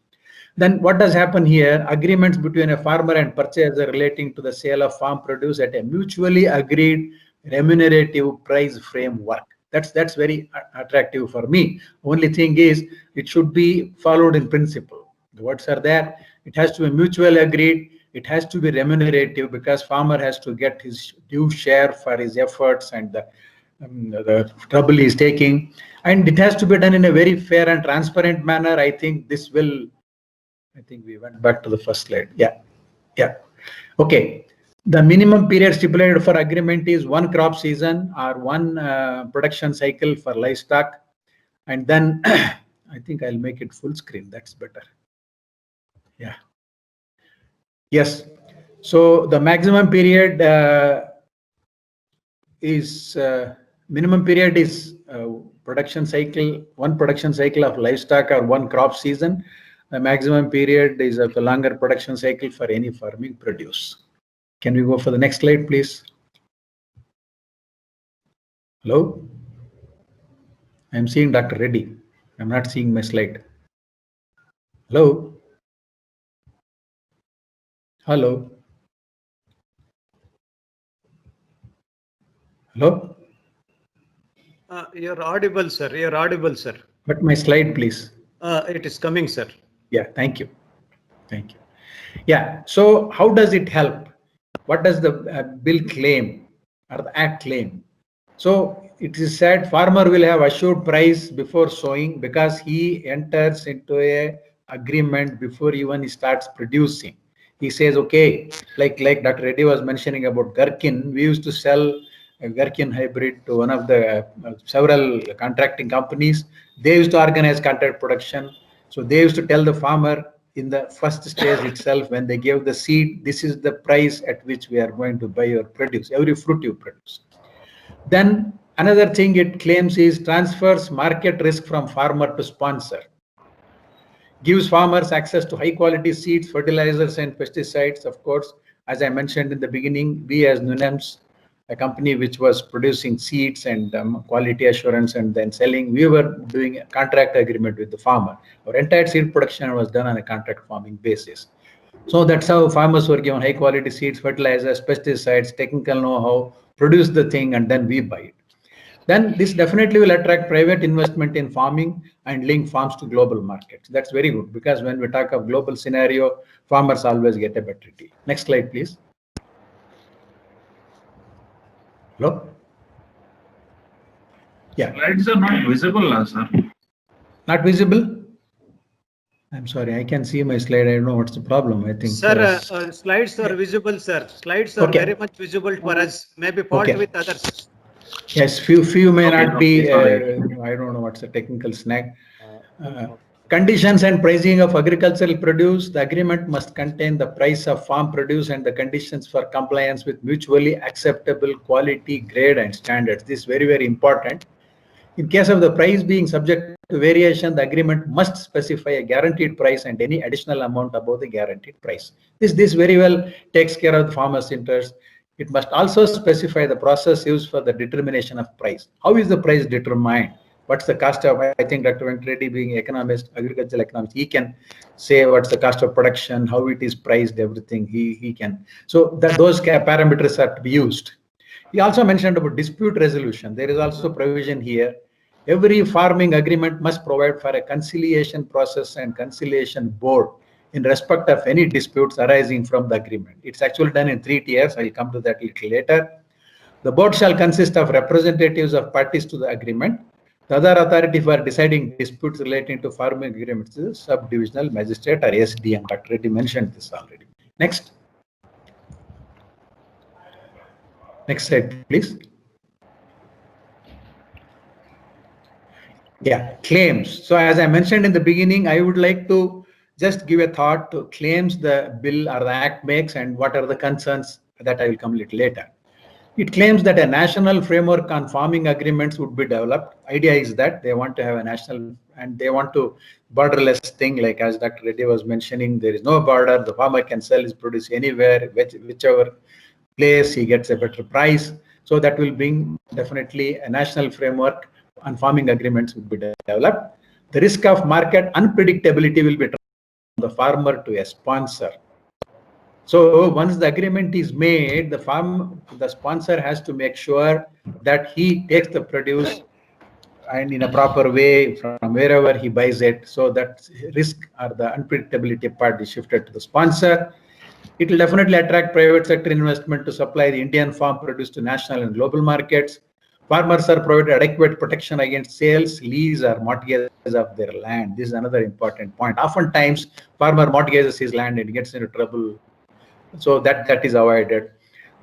B: Then what does happen here? Agreements between a farmer and purchaser relating to the sale of farm produce at a mutually agreed remunerative price framework. That's very attractive for me. Only thing is, it should be followed in principle. The words are there. It has to be mutually agreed. It has to be remunerative, because farmer has to get his due share for his efforts and the trouble he's taking. And it has to be done in a very fair and transparent manner. I think this will, I think we went back to the first slide. Yeah. Okay. The minimum period stipulated for agreement is 1 crop season or 1 production cycle for livestock. And then I think I'll make it full screen. That's better. Yeah. Yes. So the maximum period is minimum period is production cycle, 1 production cycle of livestock or 1 crop season. The maximum period is of a longer production cycle for any farming produce. Can we go for the next slide, please? Hello? I'm seeing Dr. Reddy. I'm not seeing my slide. Hello? Hello? Hello?
H: You're audible, sir. You're audible, sir.
B: But my slide, please.
H: It is coming, sir.
B: Yeah, thank you. Thank you. Yeah, so how does it help? What does the bill claim or the act claim? So it is said farmer will have assured price before sowing, because he enters into a agreement before even he starts producing. He says, okay, like Dr. Reddy was mentioning about gherkin, we used to sell a gherkin hybrid to one of the several contracting companies. They used to organize contract production. So they used to tell the farmer in the first stage itself, when they gave the seed, this is the price at which we are going to buy your produce, every fruit you produce. Then another thing it claims is transfers market risk from farmer to sponsor. Gives farmers access to high quality seeds, fertilizers and pesticides. Of course, as I mentioned in the beginning, we as NUNEMS, a company which was producing seeds and quality assurance and then selling, we were doing a contract agreement with the farmer. Our entire seed production was done on a contract farming basis. So that's how farmers were given high quality seeds, fertilizers, pesticides, technical know-how, produce the thing, and then we buy it. Then this definitely will attract private investment in farming and link farms to global markets. That's very good, because when we talk of global scenario, farmers always get a better deal. Next slide, please. Hello? Yeah.
J: Slides are not visible, sir.
B: Not visible? I'm sorry, I can see my slide. I don't know what's the problem. I think.
H: Sir, slides are visible, sir. Slides are very much visible for us. Maybe fault with others.
B: Yes, few may not be. I don't know what's the technical snag. Conditions and pricing of agricultural produce. The agreement must contain the price of farm produce and the conditions for compliance with mutually acceptable quality, grade, and standards. This is very, very important. In case of the price being subject to variation, the agreement must specify a guaranteed price and any additional amount above the guaranteed price. This very well takes care of the farmer's interest.
K: it must also specify the process used for the determination of price. How is the price determined? What's the cost of, I think Dr. Venkatreddy being economist, agricultural economist, he can say what's the cost of production, how it is priced, everything he can. So that those parameters are to be used. He also mentioned about dispute resolution. There is also provision here. Every farming agreement must provide for a conciliation process and conciliation board in respect of any disputes arising from the agreement. It's actually done in 3 tiers. I'll come to that a little later. The board shall consist of representatives of parties to the agreement. The other authority for deciding disputes relating to farming agreements is subdivisional magistrate or SDM. Dr. Reddy mentioned this already. Next. Next slide, please. Yeah, claims. So as I mentioned in the beginning, I would like to just give a thought to claims the bill or the act makes and what are the concerns that I will come a little later. It claims that a national framework on farming agreements would be developed. Idea is that they want to have a national and they want to borderless thing, like as Dr. Reddy was mentioning, there is no border. The farmer can sell his produce anywhere, whichever place he gets a better price. So that will bring definitely a national framework on farming agreements would be developed. The risk of market unpredictability will be from the farmer to a sponsor. So once the agreement is made, the sponsor has to make sure that he takes the produce and in a proper way from wherever he buys it. So that risk or the unpredictability part is shifted to the sponsor. It will definitely attract private sector investment to supply the Indian farm produce to national and global markets. Farmers are provided adequate protection against sales, lease, or mortgages of their land. This is another important point. Oftentimes, farmer mortgages his land and gets into trouble. So that is avoided.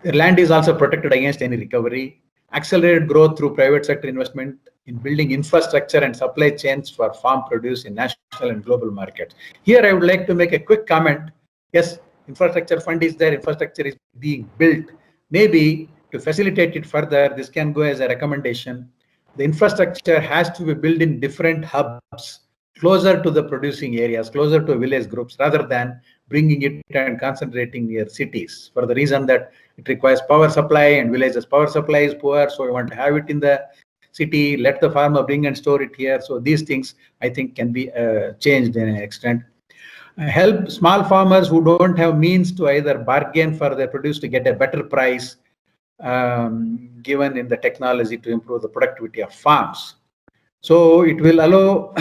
K: The land is also protected against any recovery. Accelerated growth through private sector investment in building infrastructure and supply chains for farm produce in national and global markets. Here, I would like to make a quick comment. Yes, infrastructure fund is there, infrastructure is being built. Maybe to facilitate it further, this can go as a recommendation. The infrastructure has to be built in different hubs, closer to the producing areas, closer to village groups, rather than bringing it and concentrating near cities, for the reason that it requires power supply and villages power supply is poor. So we want to have it in the city, let the farmer bring and store it here. So these things I think can be changed in an extent. Help small farmers who don't have means to either bargain for their produce to get a better price given in the technology to improve the productivity of farms. So it will allow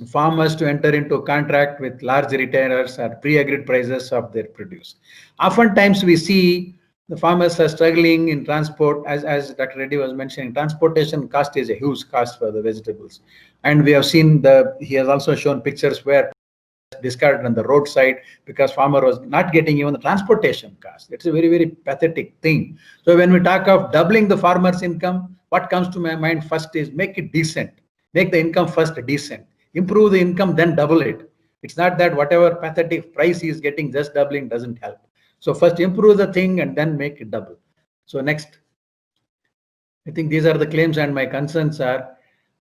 K: farmers to enter into a contract with large retailers at pre-agreed prices of their produce. Oftentimes we see the farmers are struggling in transport, as Dr. Reddy was mentioning, transportation cost is a huge cost for the vegetables. And we have seen he has also shown pictures where discarded on the roadside because farmer was not getting even the transportation cost. It's a very, very pathetic thing. So when we talk of doubling the farmer's income, what comes to my mind first is make it decent. Make the income first decent. Improve the income, then double it. It's not that whatever pathetic price he is getting, just doubling doesn't help. So first improve the thing and then make it double. So next, I think these are the claims, and my concerns are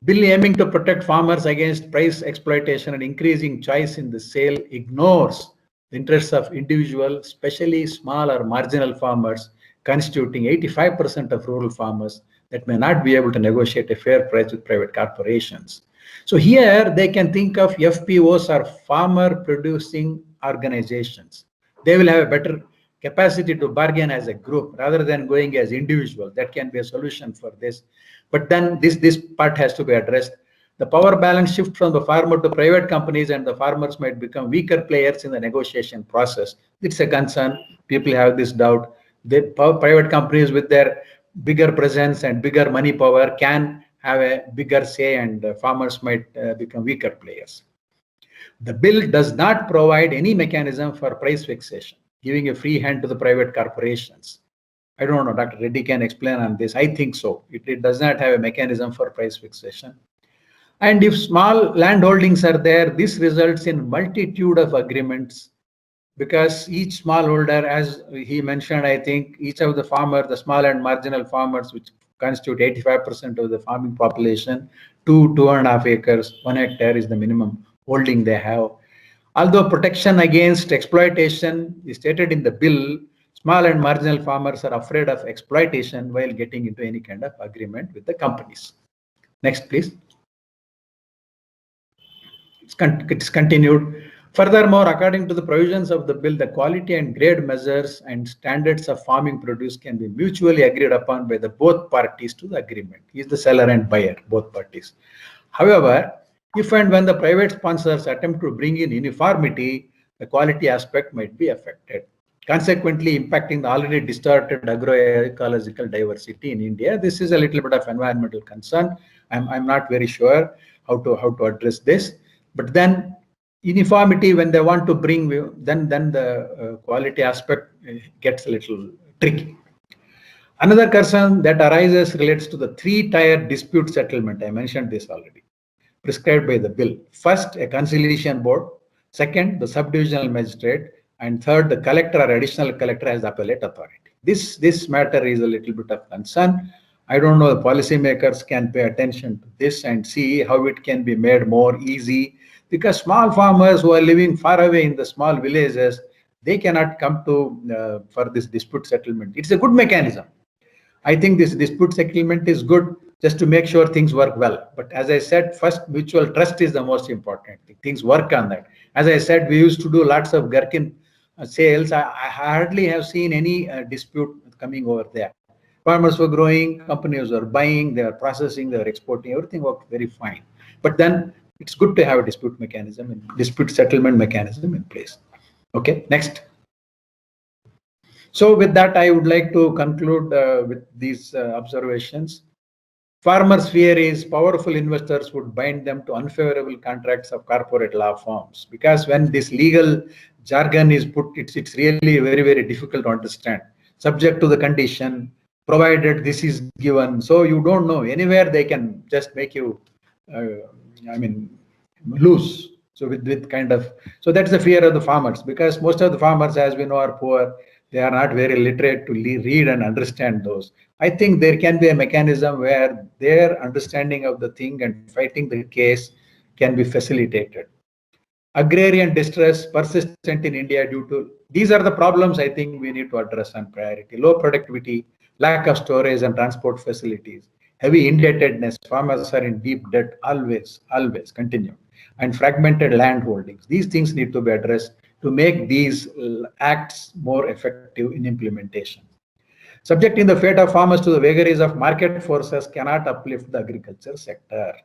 K: bill aiming to protect farmers against price exploitation and increasing choice in the sale ignores the interests of individual, especially small or marginal farmers, constituting 85% of rural farmers that may not be able to negotiate a fair price with private corporations. So here they can think of FPOs or farmer producing organizations. They will have a better capacity to bargain as a group rather than going as individual. That can be a solution for this. But then this part has to be addressed. The power balance shift from the farmer to private companies, and the farmers might become weaker players in the negotiation process. It's a concern. People have this doubt. The private companies with their bigger presence and bigger money power can have a bigger say, and farmers might become weaker players. The bill does not provide any mechanism for price fixation, giving a free hand to the private corporations. I don't know, Dr. Reddy can explain on this. I think so. It does not have a mechanism for price fixation. And if small land holdings are there, this results in multitude of agreements, because each smallholder, as he mentioned, I think each of the farmers, the small and marginal farmers, which constitute 85% of the farming population, 2.5 acres, 1 hectare is the minimum holding they have. Although protection against exploitation is stated in the bill, Small and marginal farmers are afraid of exploitation while getting into any kind of agreement with the companies. Next, please. It's continued. Furthermore, according to the provisions of the bill, the quality and grade measures and standards of farming produce can be mutually agreed upon by the both parties to the agreement. He is the seller and buyer, both parties. However, if and when the private sponsors attempt to bring in uniformity, the quality aspect might be affected, consequently impacting the already distorted agroecological diversity in India. This is a little bit of environmental concern. I'm not very sure how to address this. But then uniformity, when they want to bring, then the quality aspect gets a little tricky. Another concern that arises relates to the three-tier dispute settlement. I mentioned this already, prescribed by the bill. First, a conciliation board. Second, the subdivisional magistrate. And third, the collector or additional collector as the appellate authority. This matter is a little bit of concern. I don't know, the policymakers can pay attention to this and see how it can be made more easy, because small farmers who are living far away in the small villages, they cannot come to for this dispute settlement. It's a good mechanism. I think this dispute settlement is good just to make sure things work well. But as I said, first mutual trust is the most important thing. Things work on that. As I said, we used to do lots of gherkin sales. I hardly have seen any dispute coming over there. Farmers were growing, companies were buying, they were processing, they were exporting, everything worked very fine. But then it's good to have a dispute mechanism and dispute settlement mechanism in place. Okay, next. So with that, I would like to conclude with these observations. Farmers' fear is powerful investors would bind them to unfavorable contracts of corporate law firms, because when this legal jargon is put, it's really very, very difficult to understand. Subject to the condition, provided this is given. So you don't know, anywhere they can just make you, lose. So with kind of, so that's the fear of the farmers, because most of the farmers, as we know, are poor. They are not very literate to read and understand those. I think there can be a mechanism where their understanding of the thing and fighting the case can be facilitated. Agrarian distress persistent in India due to, these are the problems I think we need to address on priority. Low productivity, lack of storage and transport facilities, heavy indebtedness, farmers are in deep debt always, continue, and fragmented land holdings. These things need to be addressed to make these acts more effective in implementation. Subjecting the fate of farmers to the vagaries of market forces cannot uplift the agriculture sector.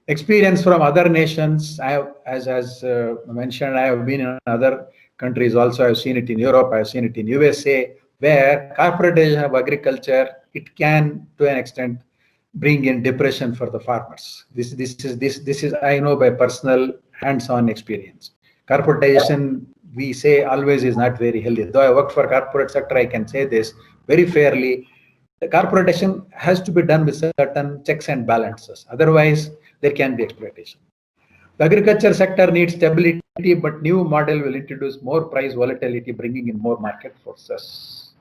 K: Experience from other nations, I have, as mentioned, I have been in other countries also. I've seen it in Europe, I've seen it in USA, where corporatization of agriculture, it can, to an extent, bring in depression for the farmers. This is I know by personal hands-on experience. Corporatization, we say, always is not very healthy. Though I worked for corporate sector, I can say this very fairly. The corporatization has to be done with certain checks and balances. Otherwise, there can be exploitation. The agriculture sector needs stability, but new model will introduce more price volatility, bringing in more market forces.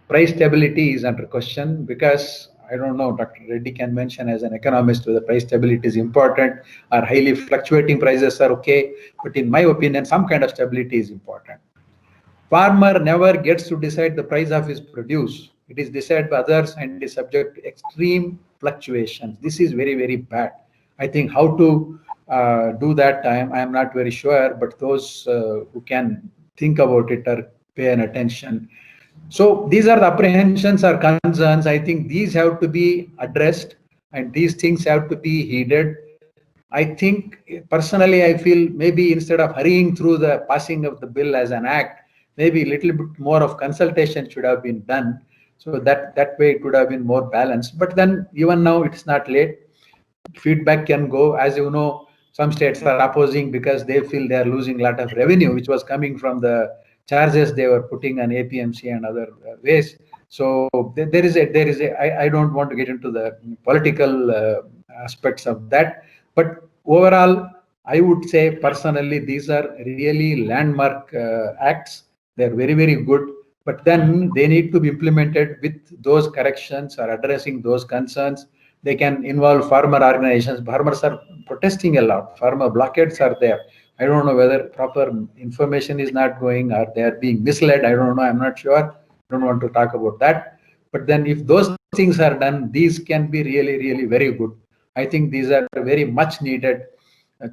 K: Price stability is under question, because I don't know, Dr. Reddy can mention as an economist whether price stability is important or highly fluctuating prices are okay. But in my opinion, some kind of stability is important. Farmer never gets to decide the price of his produce. It is decided by others and is subject to extreme fluctuations. This is very, very bad. I think how to do that, I am not very sure, but those who can think about it or pay an attention. So these are the apprehensions or concerns. I think these have to be addressed and these things have to be heeded. I think personally, I feel maybe instead of hurrying through the passing of the bill as an act, maybe a little bit more of consultation should have been done. So that way it would have been more balanced. But then even now it's not late. Feedback can go. As you know, some states are opposing because they feel they are losing a lot of revenue, which was coming from the charges they were putting on APMC and other ways. So there is a, I don't want to get into the political aspects of that, but overall, I would say personally, these are really landmark acts. They're very, very good, but then they need to be implemented with those corrections or addressing those concerns. They can involve farmer organizations. Farmers are protesting a lot. Farmer blockades are there. I don't know whether proper information is not going or they are being misled. I don't know. I'm not sure. Don't want to talk about that. But then if those things are done, these can be really, really very good. I think these are very much needed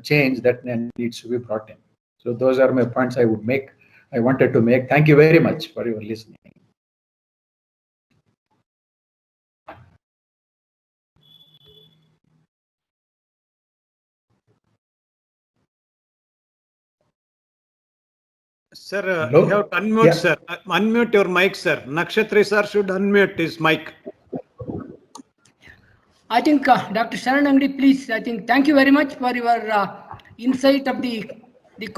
K: change that needs to be brought in. So those are my points I wanted to make. Thank you very much for your listening.
H: Sir,
K: Hello?
H: you have to unmute,
K: Yeah.
H: sir. Unmute your mic, sir. Nakshatri sir should unmute his mic.
C: I think Dr. Sharan Angadi, please, I think thank you very much for your insight of the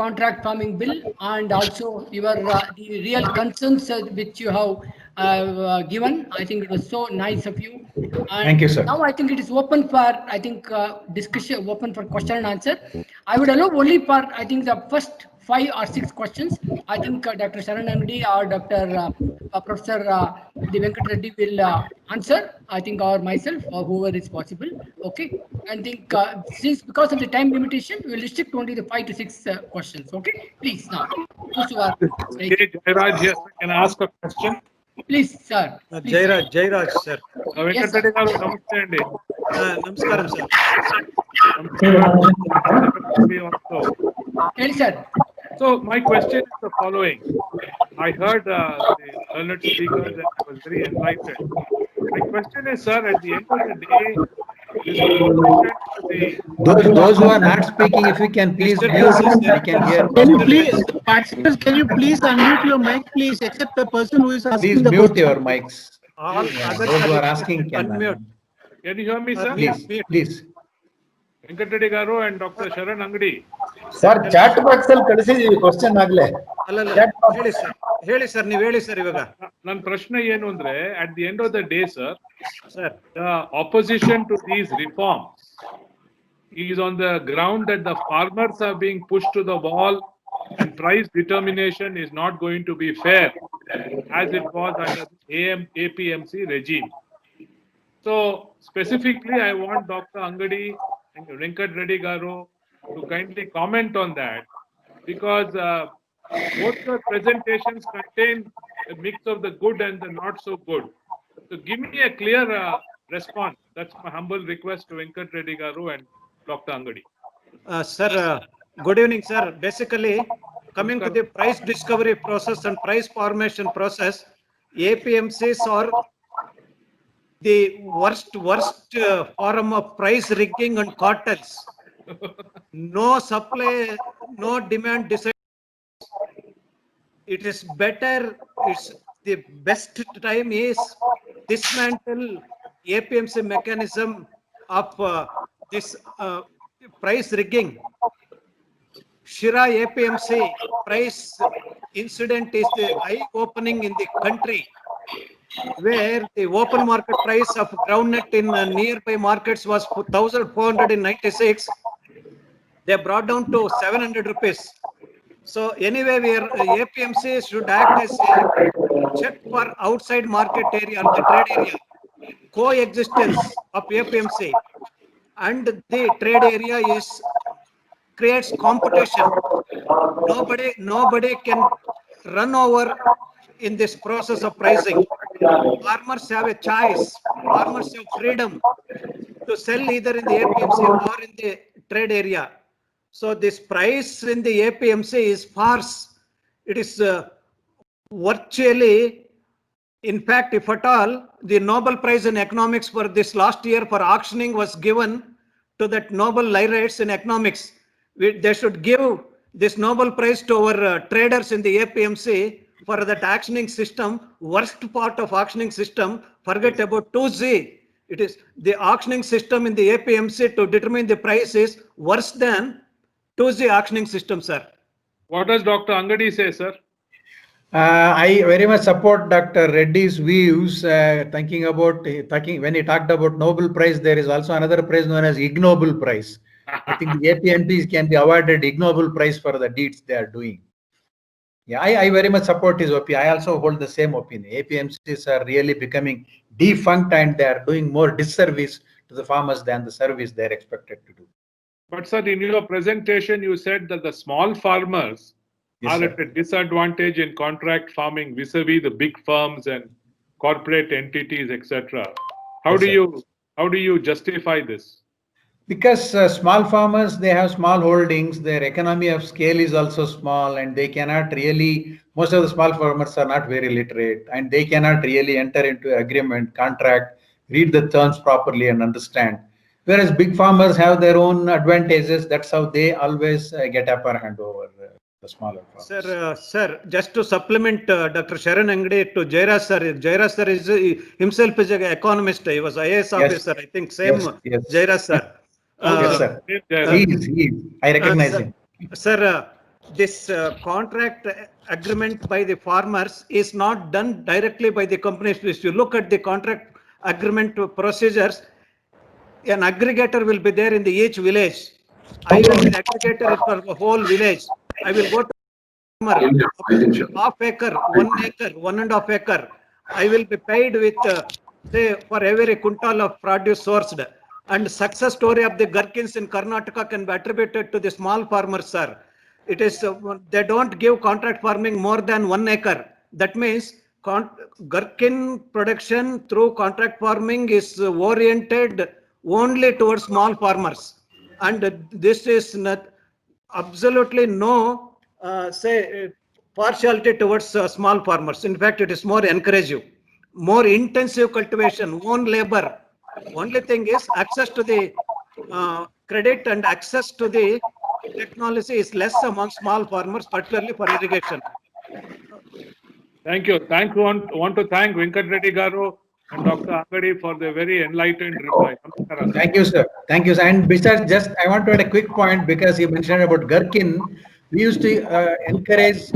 C: contract farming bill and also your the real concerns which you have given. I think it was so nice of you. And
K: Thank you, sir.
C: now I think it is open for, I think, discussion, open for question and answer. I would allow only for, I think, the first 5 or 6 questions. I think Dr. Sharan Angadi or Dr. Professor Venkat Reddy will answer, I think, or myself or whoever is possible. Okay. And think since because of the time limitation, we will restrict only the 5 to 6 questions. Okay. Please now. Those who are
D: Okay, Jairaj here. Can I ask a question?
C: please, sir. Please.
H: Jairaj, sir.
C: Yes, sir.
D: Venkat Reddy garu, namaste andi.
H: Namaskaram, sir.
D: Also.
C: Tell, sir.
D: So my question is the following. I heard the learned speakers and I was very enlightened. My question is, sir, at the end of the day,
K: Those who are not speaking, if you can please mute, we can hear.
F: Can you please, participants, can you please unmute your mic, please, except the person who is asking
K: Please
F: the
K: mute
F: question.
K: your mics.
H: All other
K: Those who are asking can
H: unmute.
D: Can you hear me, sir?
K: Please.
D: Venkat Reddy garu and Dr. Sharan Angadi.
E: Sir, chat box ಅಲ್ಲಿ ಕಳಿಸಿದೀವಿ question ಆಗ್ಲೇ.
H: ಹೇಳಿ sir ನೀವು ಹೇಳಿ sir ಇವಾಗ
D: ನನ್ನ ಪ್ರಶ್ನೆ ಏನು ಅಂದ್ರೆ at the end of the day, sir, the opposition to these reforms is on the ground that the farmers are being pushed to the wall and price determination is not going to be fair as it was under the APMC regime. So specifically, I want Dr. Angadi and Venkat Reddy garu to kindly comment on that, because both the presentations contain a mix of the good and the not so good. So give me a clear response. That's my humble request to Venkat Reddy garu and Dr. Angadi.
H: Sir, good evening, sir. Basically, coming to the price discovery process and price formation process, APMCs are the worst form of price rigging and cartels. No supply, no demand decision. It is better, it's the best time is dismantle APMC mechanism of this price rigging. Shira APMC price incident is the eye-opening in the country, where the open market price of groundnut in nearby markets was 1,496. They brought down to 700 rupees. So anyway, APMC should act as a check for outside market area and the trade area, coexistence of APMC and the trade area creates competition. Nobody can run over in this process of pricing. Farmers have a choice. Farmers have freedom to sell either in the APMC or in the trade area. So this price in the APMC is farce. It is virtually, in fact, if at all, the Nobel Prize in Economics for this last year for auctioning was given to that Nobel laureates in economics. They should give this Nobel Prize to our traders in the APMC for that auctioning system. Worst part of auctioning system, forget about 2Z. It is the auctioning system in the APMC to determine the price is worse than 2Z auctioning system, sir.
D: What does Dr. Angadi say, sir?
K: I very much support Dr. Reddy's views. When he talked about Nobel Prize, there is also another prize known as ignoble prize. I think the APMPs can be awarded ignoble prize for the deeds they are doing. Yeah, I very much support his opinion. I also hold the same opinion. APMCs are really becoming defunct and they are doing more disservice to the farmers than the service they are expected to do.
D: But sir, in your presentation, you said that the small farmers
K: Yes,
D: are
K: sir.
D: at a disadvantage in contract farming vis-a-vis the big firms and corporate entities, etc. How
K: Yes,
D: do you justify this?
K: Because small farmers, they have small holdings, their economy of scale is also small, and they cannot really, most of the small farmers are not very literate, and they cannot really enter into agreement, contract, read the terms properly and understand. Whereas big farmers have their own advantages, that's how they always get upper hand over the smaller farmers.
H: Sir, just to supplement Dr. Sharan Angade to Jairaj sir. Jairaj sir is himself is an economist. He was IAS officer, I think. Same
K: Yes.
H: Jairaj sir.
K: Yes, sir. He is. I recognize him.
H: Sir, this contract agreement by the farmers is not done directly by the companies. If you look at the contract agreement procedures, an aggregator will be there in each village. I will be the aggregator for the whole village. I will go to half acre, 1 acre, 1.5 acre. I will be paid with, say, for every quintal of produce sourced. And success story of the gherkins in Karnataka can be attributed to the small farmers, sir. It is, they don't give contract farming more than 1 acre. That means gherkin production through contract farming is oriented only towards small farmers. And this is not absolutely no, partiality towards small farmers. In fact, it is more encouraging, more intensive cultivation, own labor. Only thing is access to the credit and access to the technology is less among small farmers, particularly for irrigation.
D: Thank you. Want to thank Venkat Reddy Garu and Dr. Angadi for the very enlightened reply.
K: Thank you, sir. Thank you, sir. And besides, just I want to add a quick point because you mentioned about gherkin. We used to encourage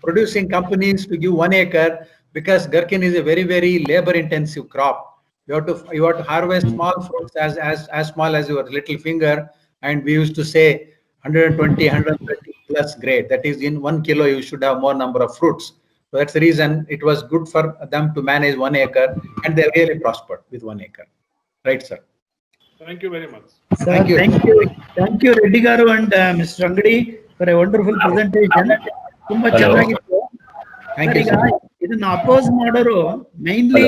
K: producing companies to give 1 acre because gherkin is a very, very labor-intensive crop. You have to harvest small fruits as small as your little finger, and we used to say 120, 130 plus grade. That is, in 1 kilo you should have more number of fruits. So that's the reason it was good for them to manage 1 acre, and they really prospered with 1 acre. Right, sir.
D: Thank you very much.
K: Thank you.
F: Thank you, Reddy Garu and Mr. Angadi for a wonderful presentation. ತುಂಬಾ ಚೆನ್ನಾಗಿತ್ತು.
K: Thank you,
F: ಈಗ
K: sir.
F: ಇದನ್ನ oppose ಮಾಡೋರು mainly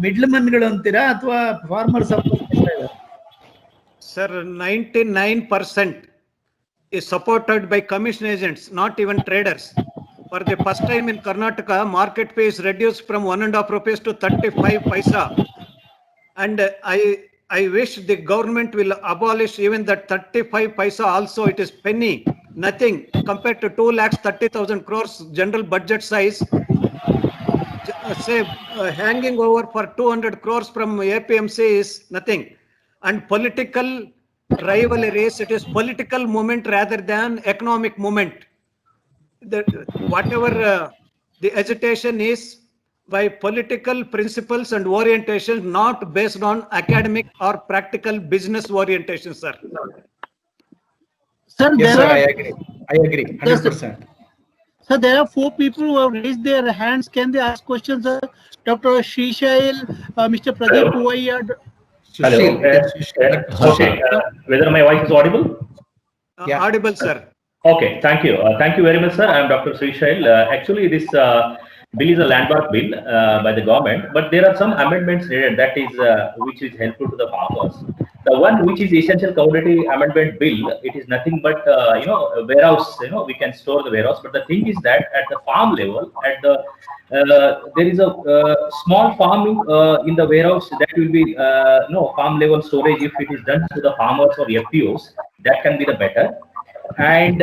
F: middle ಮನ್ಗಳು ಅಂತೀರಾ ಅಥವಾ farmers oppose ಮಾಡ್ತಾ ಇದ್ದಾರೆ?
H: Sir, 99% is supported by commission agents, not even traders. For the first time in Karnataka, market fee is reduced from 1.5 rupees to 35 paisa. And I wish the government will abolish even that 35 paisa also. It is penny, nothing compared to 2,30,000 crores general budget size. Say hanging over for 200 crores from APMC is nothing. And political rivalries, it is political movement rather than economic movement. Whatever the agitation is by political principles and orientations, not based on academic or practical business orientation, sir.
F: Sir,
K: Yes, sir,
F: there
K: I agree. 100%.
F: So there are 4 people who have raised their hands. Can they ask questions, sir? Dr. Shishail, Mr. Pradeep Puvaiya.
K: Sushil.
L: Okay. Whether my voice is audible?
K: Yeah.
H: Audible, sir.
L: Okay. Thank you. Thank you very much, sir. I am Dr. Shishail. Actually, this bill is a landmark bill by the government, but there are some amendments needed that is which is helpful to the farmers. The one which is essential commodity amendment bill, it is nothing but a warehouse. We can store the warehouse, but the thing is that at the farm level, at the there is a small farming in the warehouse that will be farm level storage. If it is done to the farmers or FPOs, that can be the better. And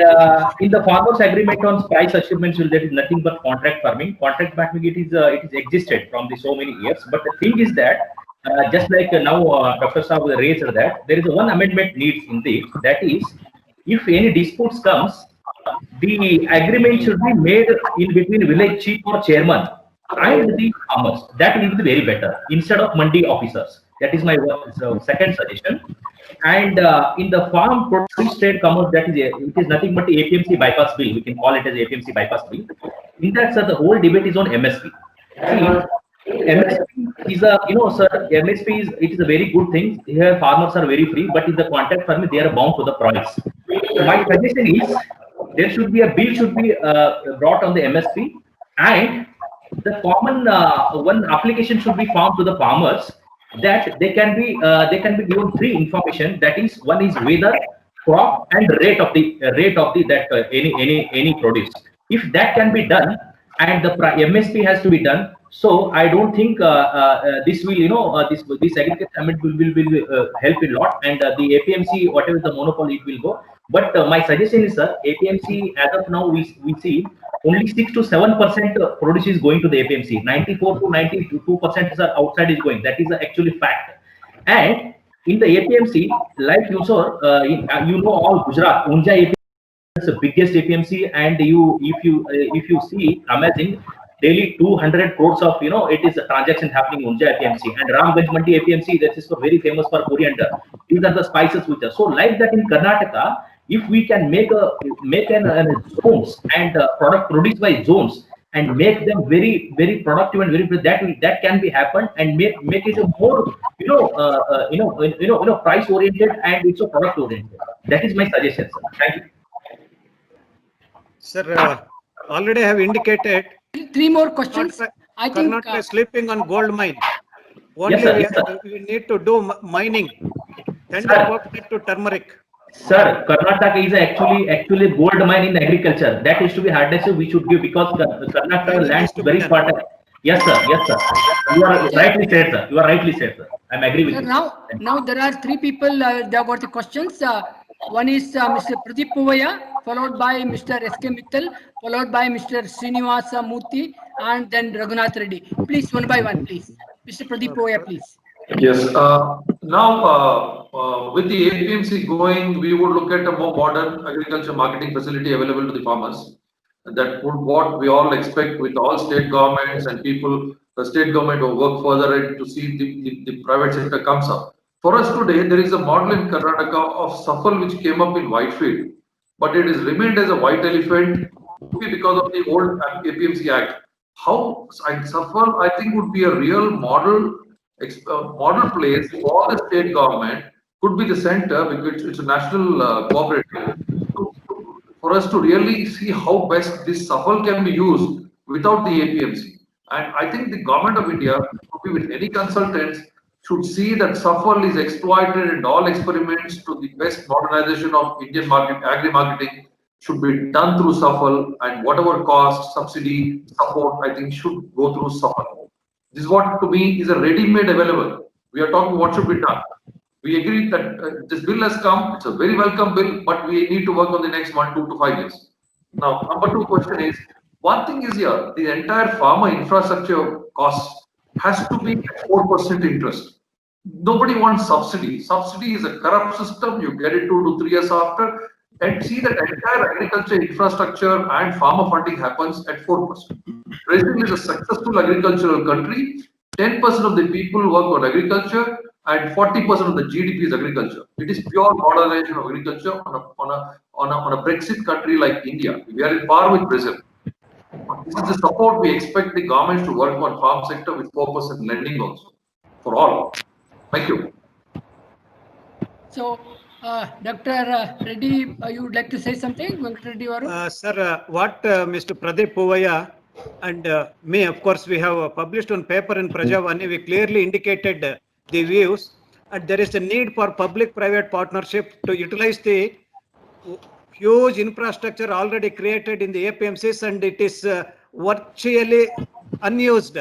L: in the farmers agreement on price assurance, there is nothing but contract farming. Contract farming, it is existed from the so many years. But the thing is that just like now Dr. Saab raised that there is one amendment needs in this. That is, if any disputes comes, the agreement should be made in between village chief or chairman and the farmers. That will be very better instead of mandi officers. That is my second suggestion. And in the farm produce trade commerce, that is it is nothing but the APMC bypass bill. We can call it as APMC bypass bill. In that, sir, the whole debate is on MSP. See, MSP is a, sir, MSP it is a very good thing. Here farmers are very free, but in the contract farming, they are bound to the price. So my suggestion is there should be a bill should be brought on the MSP, and the common one application should be formed to the farmers that they can be given three information. That is, one is weather, crop, and rate of the any produce. If that can be done, and the MSP has to be done, so I don't think this will this agriculture amendment will help a lot, and the APMC, whatever the monopoly, it will go. But my suggestion is, sir, APMC as of now we see only 6 to 7% produce is going to the APMC. 94 to 92% is outside is going. That is actually fact. And in the APMC, like you saw, all Gujarat, Unja APMC is the biggest APMC, and if you see, amazing, daily 200 crores of it is a transaction happening in Unja APMC, and Ramganj Mandi APMC, that is very famous for coriander. These are the spices which are so like that in Karnataka. If we can make an zones and product produced by zones and make them very productive and very that can be happened, and make it a more price oriented and it's a product oriented. That is my suggestion, sir. Thank you.
H: Sir, already have indicated.
C: 3 more questions. I think
H: Karnataka is sleeping on gold mine. Only
L: Yes, sir.
H: we need to do mining. Tender to turmeric.
L: Sir, Karnataka is actually gold mine in agriculture. That is to be harnessed. We should give, because Karnataka land is very fertile. Yes, sir. Yes, sir. You are rightly said, sir. You are rightly said, sir. I am agree with
C: sir,
L: you.
C: now there are 3 people. They have got the questions. One is Mr. Pradeep Puvaya, followed by Mr. S.K. Mittal, followed by Mr. Srinivasa Murthy, and then Raghunath Reddy. Please, one by one, please. Mr. Pradeep Puvaya, please.
M: Yes. Now, with the APMC going, we would look at a more modern agriculture marketing facility available to the farmers. That would what we all expect with all state governments and people. The state government will work further to see the private sector comes up. For us today, there is a model in Karnataka of SAFAL which came up in Whitefield, but it has remained as a white elephant because of the old APMC Act. How SAFAL, I think, would be a real model place for the state government, could be the center, because it's a national cooperative, for us to really see how best this SAFAL can be used without the APMC. And I think the government of India, with any consultants, should see that SAFAL is exploited, and all experiments to the best modernization of Indian agri-marketing should be done through SAFAL, and whatever cost, subsidy, support, I think should go through SAFAL. This is what to me is a ready-made available. We are talking what should be done. We agree that this bill has come. It's a very welcome bill, but we need to work on the next 1, 2 to 5 years. Now, number 2 question is, one thing is here, the entire farmer infrastructure cost has to be at 4% interest. Nobody wants subsidy. Subsidy is a corrupt system. You get it 2 to 3 years after, and see that entire agriculture infrastructure and farmer funding happens at 4%. Brazil is a successful agricultural country. 10% of the people work on agriculture, and 40% of the GDP is agriculture. It is pure modernization of agriculture on a Brexit country like India. We are in par with Brazil. This is the support we expect the governments to work on farm sector with 4% lending also for all. Thank you.
C: So, Dr. Reddy, you would like to say something?
H: Sir, what Mr. Pradeep Puvaya and me, of course, we have published on paper in Prajavani, we clearly indicated the views, and there is a need for public-private partnership to utilize the huge infrastructure already created in the APMCs, and it is virtually unused.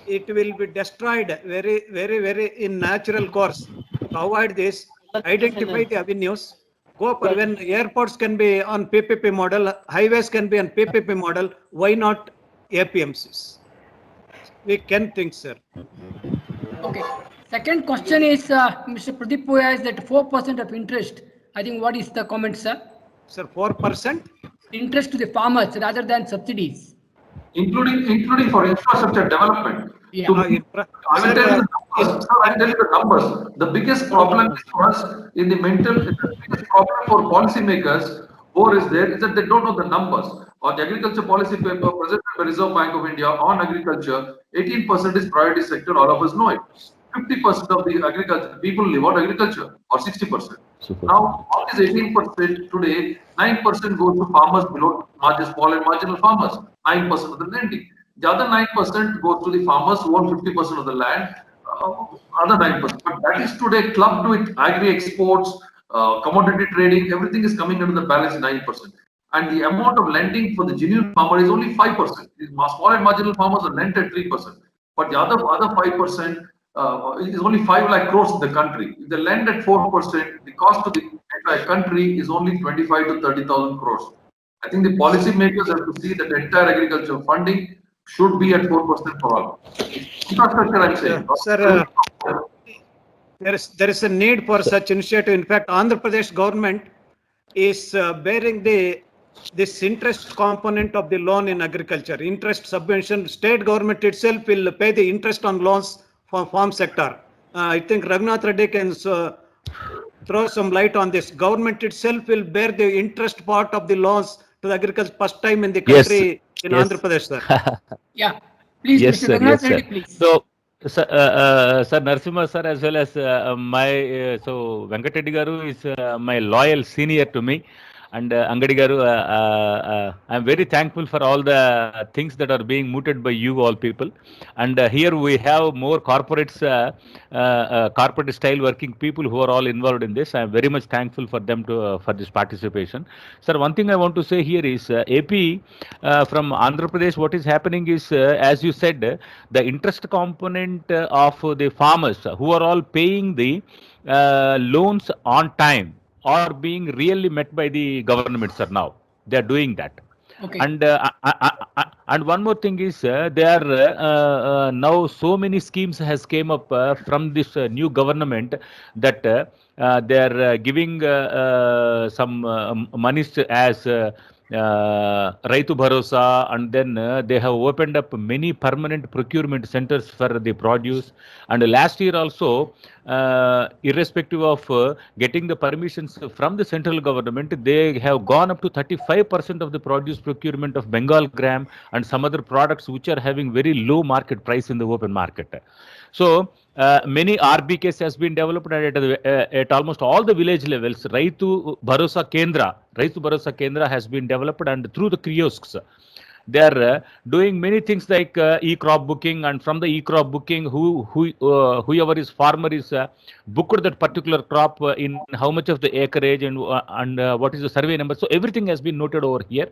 H: It will be destroyed very in natural course. To avoid this, identify the avenues. Go for when airports can be on PPP model, highways can be on PPP model. Why not APMCs? We can think, sir.
C: Okay. Second question is, Mr. Pradeep Puvaya, is that 4% of interest. I think what is the comment, sir?
H: Sir, 4%?
C: Interest to the farmers rather than subsidies.
M: Including for infrastructure development.
C: Yeah.
M: I will tell you the numbers. The biggest problem for us in the biggest problem for policymakers, or is there, is that they don't know the numbers. or the agriculture policy paper presented by Reserve Bank of India on agriculture, 18% is priority sector, all of us know it. 50% of the agriculture people live on agriculture, or 60%. Now, of this 18% today, 9% goes to farmers below small and marginal farmers, 9% of the lending. The other 9% goes to the farmers who own 50% of the land, other 9%. But that is today clubbed with agri exports, commodity trading, everything is coming under the balance 9%. And the amount of lending for the genuine farmer is only 5%. Small and marginal farmers are lent at 3%. But the other 5% is only 5 lakh crores in the country. If they lend at 4%, the cost to the entire country is only 25 to 30,000 crores. I think the policy makers have to see that the entire agricultural funding should be at 4% for all. Infrastructure, I'm saying.
H: Sir, there is a need for such initiative. In fact, Andhra Pradesh government is bearing this interest component of the loan in agriculture. Interest subvention, state government itself will pay the interest on loans for farm sector. I think Raghunath Reddy can throw some light on this. Government itself will bear the interest part of the loans to the agriculture first time in the country in Andhra Pradesh, sir.
C: Yeah, please,
N: Yes,
C: Mr.
N: sir.
C: Raghunath
N: Yes,
C: Reddy,
N: sir.
C: please.
N: So, sir, Narasimha sir, as well as so Venkat Reddy garu is my loyal senior to me, and Angadi garu, I'm very thankful for all the things that are being mooted by you all people. And here we have more corporates, corporate style working people who are all involved in this. I'm very much thankful for them to for this participation. Sir, one thing I want to say here is AP from Andhra Pradesh. What is happening is, as you said, the interest component of the farmers who are all paying the loans on time are being really met by the government, sir. Now they are doing that.
C: Okay.
N: And one more thing is there are now so many schemes has came up from this new government that they are giving some monies as Raitu Bharosa, and then they have opened up many permanent procurement centers for the produce. And last year also, irrespective of getting the permissions from the central government, they have gone up to 35% of the produce procurement of Bengal gram and some other products which are having very low market price in the open market. So many RBKs has been developed at almost all the village levels. Raitu Bharosa Kendra has been developed, and through the kiosks, they are doing many things like e-crop booking, and from the e-crop booking, whoever is farmer is booked that particular crop in how much of the acreage and what is the survey number. So everything has been noted over here.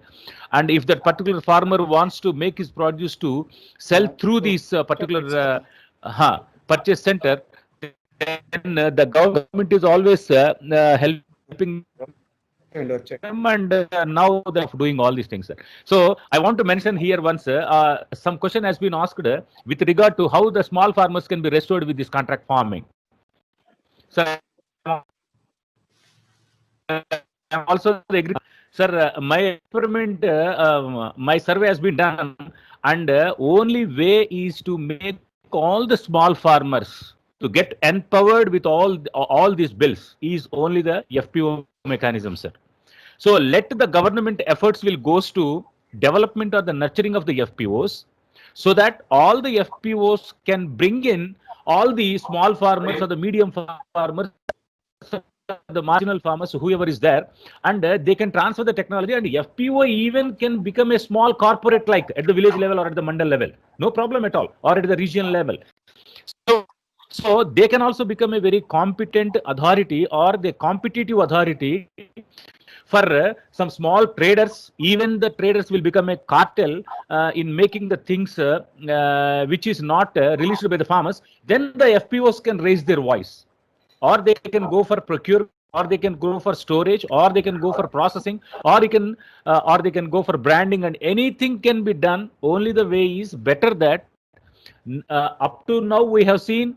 N: And if that particular farmer wants to make his produce to sell through these particular purchase center, then the government is always helping them, and now they're doing all these things, sir. So I want to mention here once some question has been asked with regard to how the small farmers can be restored with this contract farming. So I'm also agree. Sir, my experiment, my survey has been done, and only way is to make all the small farmers to get empowered with all these bills is only the FPO mechanism, sir. So let the government efforts will goes to development or the nurturing of the FPOs, so that all the FPOs can bring in all the small farmers or the medium farmers, the marginal farmers, whoever is there, and they can transfer the technology, and FPO even can become a small corporate like at the village level or at the mandal level. No problem at all, or at the regional level. So they can also become a very competent authority or the competitive authority for some small traders. Even the traders will become a cartel in making the things which is not released by the farmers. Then the FPOs can raise their voice, or they can go for procurement, or they can go for storage, or they can go for processing, or they can go for branding, and anything can be done. Only the way is better that up to now we have seen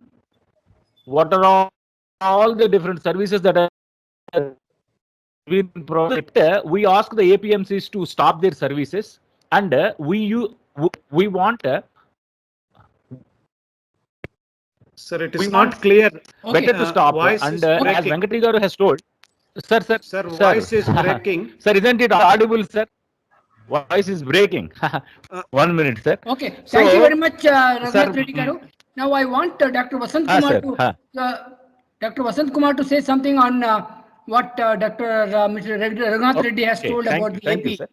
N: what are all the different services that are being provided. We ask the APMCs to stop their services, and we want.
H: Sir, it is not clear.
N: Better to stop. And as Venkatri Garu has told, sir,
H: voice is breaking.
N: Sir, isn't it audible, sir? Voice is breaking. 1 minute, sir.
C: Okay, thank you
N: So,
C: very much,
N: sir,
C: Raghunath Reddy Garu. Now I want Dr. Vasant Kumar
N: sir,
C: to Dr. Vasant Kumar to say something on what Mr. Raghunath Reddy has
N: okay,
C: told
N: thank
C: about
N: you,
C: the
N: thank you,
C: AP.
N: sir.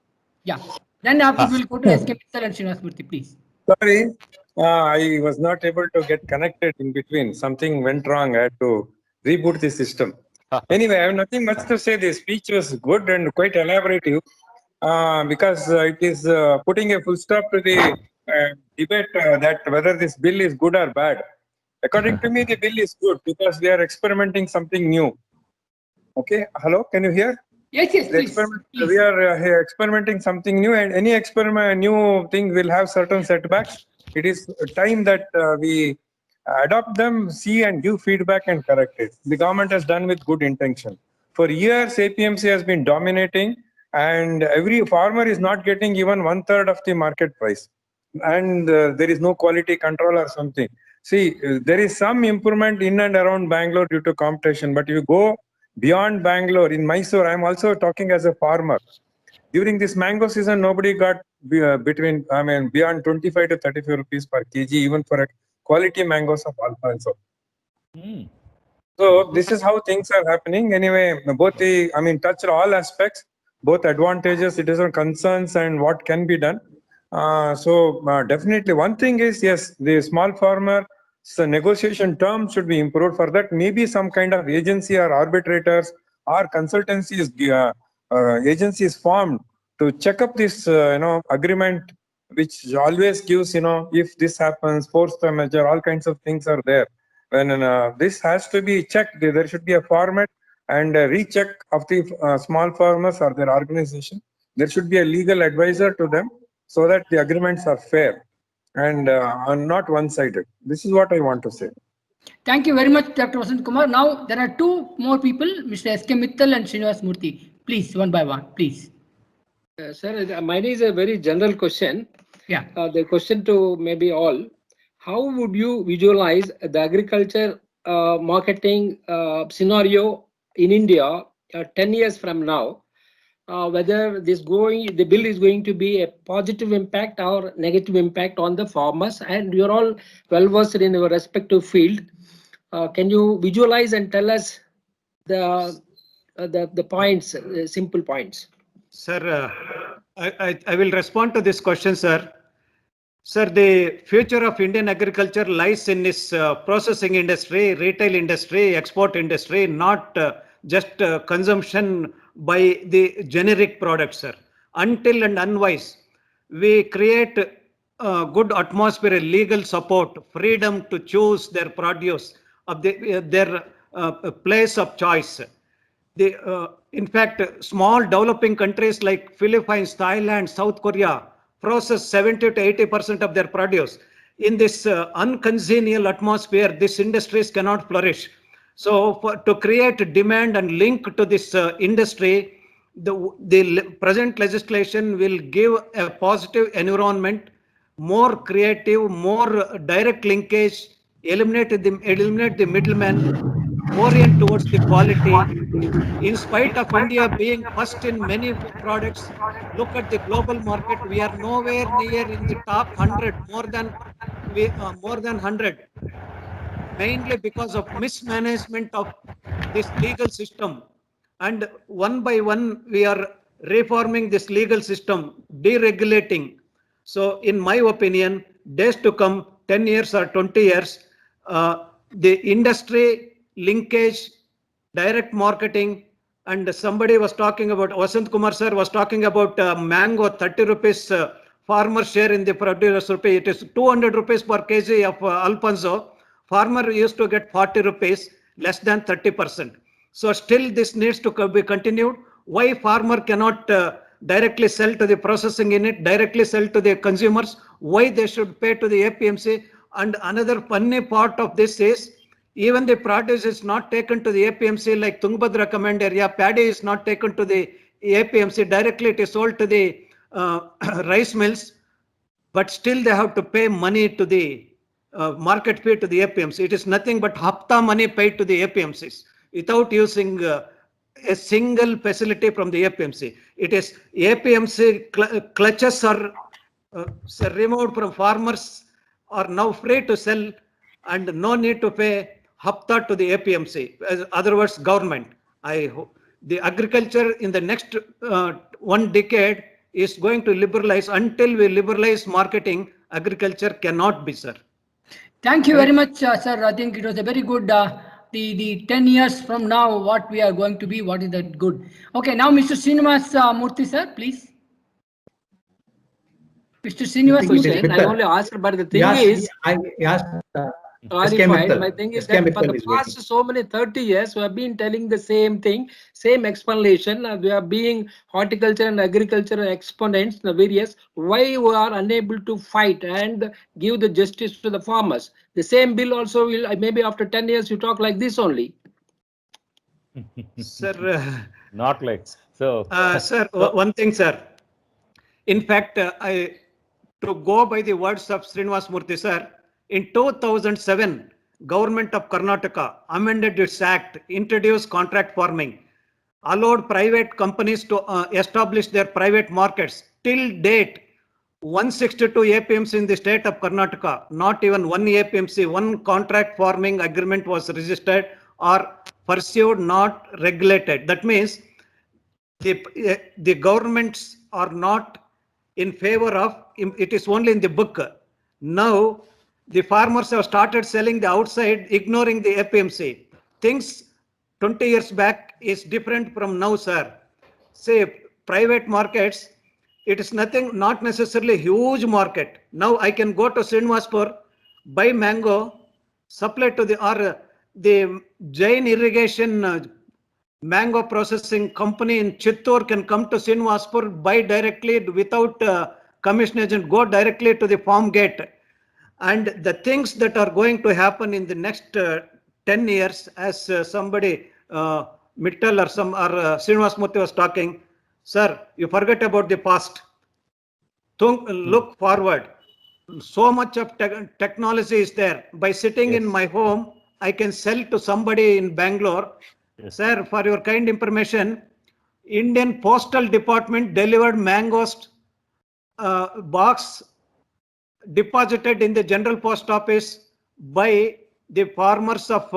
C: Yeah. Then after we'll go to SK Mittal and Srinivas Murthy, please.
O: Sorry, I was not able to get connected in between. Something went wrong. I had to reboot the system. Anyway, I have nothing much to say. The speech was good and quite elaborative because it is putting a full stop to the debate that whether this bill is good or bad. According to me, the bill is good because we are experimenting something new. Okay, hello, can you hear?
C: Yes, yes, please.
O: We are experimenting something new, and any new thing will have certain setbacks. It is time that we adopt them, see and give feedback and correct it. The government has done with good intention. For years, APMC has been dominating, and every farmer is not getting even 1/3 of the market price. And there is no quality control or something. See, there is some improvement in and around Bangalore due to competition, but you go beyond Bangalore, in Mysore, I'm also talking as a farmer. During this mango season, nobody got beyond 25 to 35 rupees per kg, even for a quality mangoes of Alfonso. So this is how things are happening. Anyway, touched all aspects, both advantages, citizen concerns, and what can be done. Definitely one thing is, yes, the small farmer, so negotiation terms should be improved. For that, maybe some kind of agency or arbitrators or consultancies agencies formed to check up this agreement, which always gives if this happens, force the measure, all kinds of things are there. When this has to be checked, there should be a format and a recheck of the small farmers or their organization. There should be a legal advisor to them so that the agreements are fair and are not one-sided. This is what I want to say.
C: Thank you very much, Dr. Vasant Kumar. Now there are two more people, Mr. SK Mittal and Srinivas Murthy. Please, one by one, please.
P: Sir, mine is a very general question.
C: Yeah.
P: The question to maybe all. How would you visualize the agriculture marketing scenario in India 10 years from now? Whether the bill is going to be a positive impact or negative impact on the farmers, and you're all well versed in your respective field. Can you visualize and tell us the points, simple points?
H: Sir, I will respond to this question, sir. Sir, the future of Indian agriculture lies in its processing industry, retail industry, export industry, not just consumption by the generic products, sir. Until and unwise we create good atmosphere, legal support, freedom to choose their produce of their place of choice. In fact, small developing countries like Philippines, Thailand, South Korea process 70 to 80% of their produce. In this uncongenial atmosphere, these industries cannot flourish. So to create demand and link to this industry, the present legislation will give a positive environment, more creative, more direct linkage, eliminate the middlemen, orient towards the quality. In spite of India being first in many products, look at the global market. We are nowhere near in the top 100, more than 100, mainly because of mismanagement of this legal system. And one by one, we are reforming this legal system, deregulating. So in my opinion, days to come, 10 years or 20 years, the industry linkage, direct marketing, and somebody was talking about, Vasant Kumar sir was talking about mango, 30 rupees farmer share in the produce rupee. It is 200 rupees per kg of Alfonso. Farmer used to get 40 rupees, less than 30%. So still this needs to be continued. Why farmer cannot directly sell to the processing unit, directly sell to the consumers? Why they should pay to the APMC? And another funny part of this is, even the produce is not taken to the APMC like Tungabhadra Command area, paddy is not taken to the APMC directly, it is sold to the rice mills, but still they have to pay money to the market fee to the APMC. It is nothing but hafta money paid to the APMCs without using a single facility from the APMC. It is APMC clutches are removed from farmers, are now free to sell and no need to pay hafta to the APMC, as other words, government. I hope the agriculture in the next 1 decade is going to liberalize. Until we liberalize marketing, agriculture cannot be, sir.
C: Thank you very much, sir. I think it was a very good, the 10 years from now, what we are going to be, what is that good. Okay, now Mr. Srinivas Murthy, sir, please. Mr. Srinivas
P: Question, I only asked, but the thing is,
K: I asked.
P: clarified. My thing is that for the past so many 30 years, we have been telling the same thing, same explanation. We are being horticulture and agriculture exponents, the various. Why we are unable to fight and give the justice to the farmers? The same bill also will, maybe after 10 years, you talk like this only.
H: Sir,
N: not like so.
H: Sir, one thing, sir. In fact, to go by the words of Srinivas Murthy, sir, in 2007, Government of Karnataka amended its act, introduced contract farming, allowed private companies to establish their private markets. Till date, 162 APMC in the state of Karnataka, not even one APMC, one contract farming agreement was registered or pursued, not regulated. That means the governments are not in favor of, it is only in the book. Now, the farmers have started selling the outside, ignoring the APMC. Things 20 years back is different from now, sir. Say, private markets, it is nothing, not necessarily huge market. Now I can go to Srinivaspur, buy mango, supply to the Jain irrigation mango processing company in Chittor can come to Srinivaspur, buy directly without commission agent, go directly to the farm gate. And the things that are going to happen in the next 10 years, as somebody, Mittal or Srinivas Murthy was talking, sir, you forget about the past. Look forward. So much of technology is there. By sitting in my home, I can sell to somebody in Bangalore. Yes. Sir, for your kind information, Indian Postal Department delivered mangoes box deposited in the General Post Office by the farmers of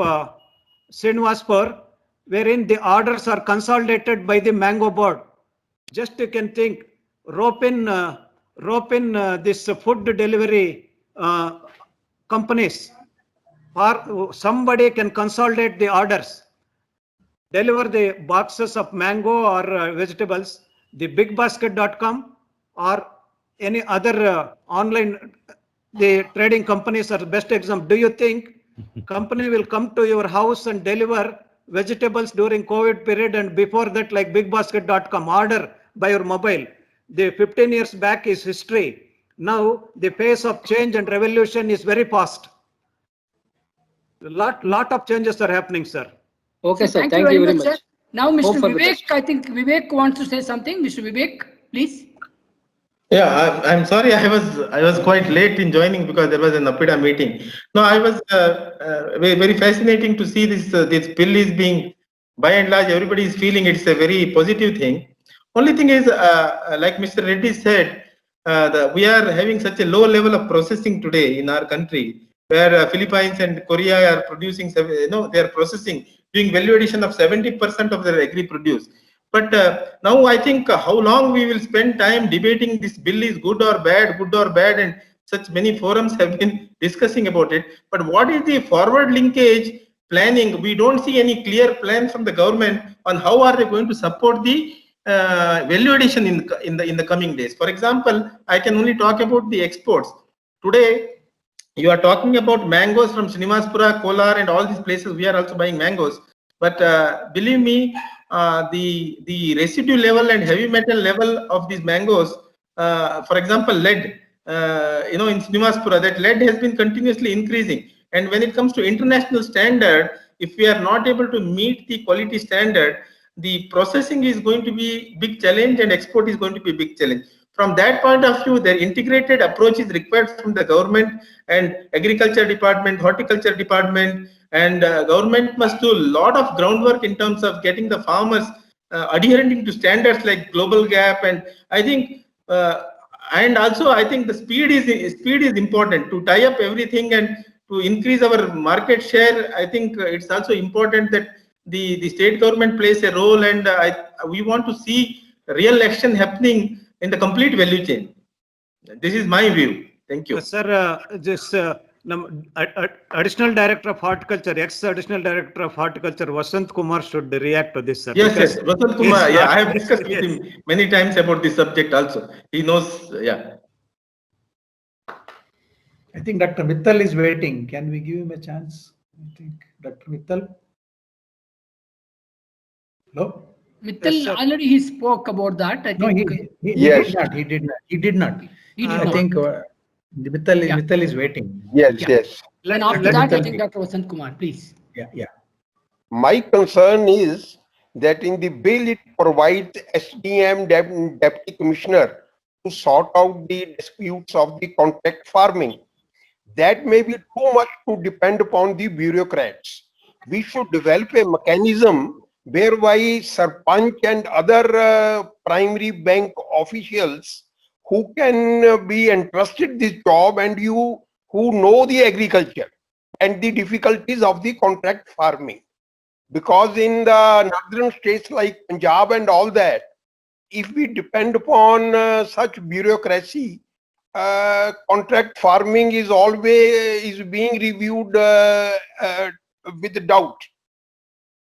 H: Srinivaspur, wherein the orders are consolidated by the Mango Board. Just you can think, rope in this food delivery companies, or somebody can consolidate the orders, deliver the boxes of mango or vegetables, the bigbasket.com or any other online, the trading companies are the best example. Do you think company will come to your house and deliver vegetables during COVID period and before that, like bigbasket.com, order by your mobile? The 15 years back is history. Now the pace of change and revolution is very fast. Lot of changes are happening, sir.
P: Okay, sir. Thank you very much.
C: Sir. Now, Mr. Vivek, I think Vivek wants to say something. Mr. Vivek, please.
E: Yeah, I'm sorry. I was quite late in joining because there was an APIDA meeting. No, I was very fascinating to see this bill is being, by and large, everybody is feeling it's a very positive thing. Only thing is, like Mr. Reddy said, we are having such a low level of processing today in our country, where Philippines and Korea are producing, they are processing, doing value addition of 70% of their agri produce. But now I think how long we will spend time debating this bill is good or bad, and such many forums have been discussing about it. But what is the forward linkage planning? We don't see any clear plan from the government on how are they going to support the value addition in the coming days. For example, I can only talk about the exports. Today, you are talking about mangoes from Srinivaspura, Kolar, and all these places. We are also buying mangoes. But believe me, the residue level and heavy metal level of these mangoes, for example, lead, in Srinivaspura, that lead has been continuously increasing. And when it comes to international standard, if we are not able to meet the quality standard, the processing is going to be big challenge and export is going to be a big challenge. from that point of view, the integrated approach is required from the government and agriculture department, horticulture department, and government must do a lot of groundwork in terms of getting the farmers adhering to standards like global gap. And I think, and also I think the speed is important to tie up everything and to increase our market share. I think it's also important that the state government plays a role, and we want to see real action happening in the complete value chain. This is my view. Thank you.
H: Sir, this Additional Director of Horticulture, ex-Additional Director of Horticulture, Vasant Kumar should react to this, sir.
E: Yes, yes, Vasant Kumar. Yeah, I have discussed with him many times about this subject also. He knows, yeah.
K: I think Dr. Mittal is waiting. Can we give him a chance? I think Dr. Mittal. Hello?
C: Mittal,
H: Yes, sir.
C: already he spoke about that. I
K: No,
C: think.
K: he
Q: Yes.
K: did not. He did not. He did not.
C: He did
K: I
C: not.
K: think Mittal is waiting.
Q: Yes,
C: Yeah.
Q: yes.
C: And after
K: let
C: that, I
K: Mittal
C: think
K: be.
C: Dr. Vasant Kumar, please.
K: Yeah, yeah.
Q: My concern is that in the bill it provides SDM Deputy Commissioner to sort out the disputes of the contract farming. That may be too much to depend upon the bureaucrats. We should develop a mechanism whereby Sarpanch and other primary bank officials who can be entrusted this job and who know the agriculture and the difficulties of the contract farming. Because in the northern states like Punjab and all that, if we depend upon such bureaucracy, contract farming is always being reviewed with doubt.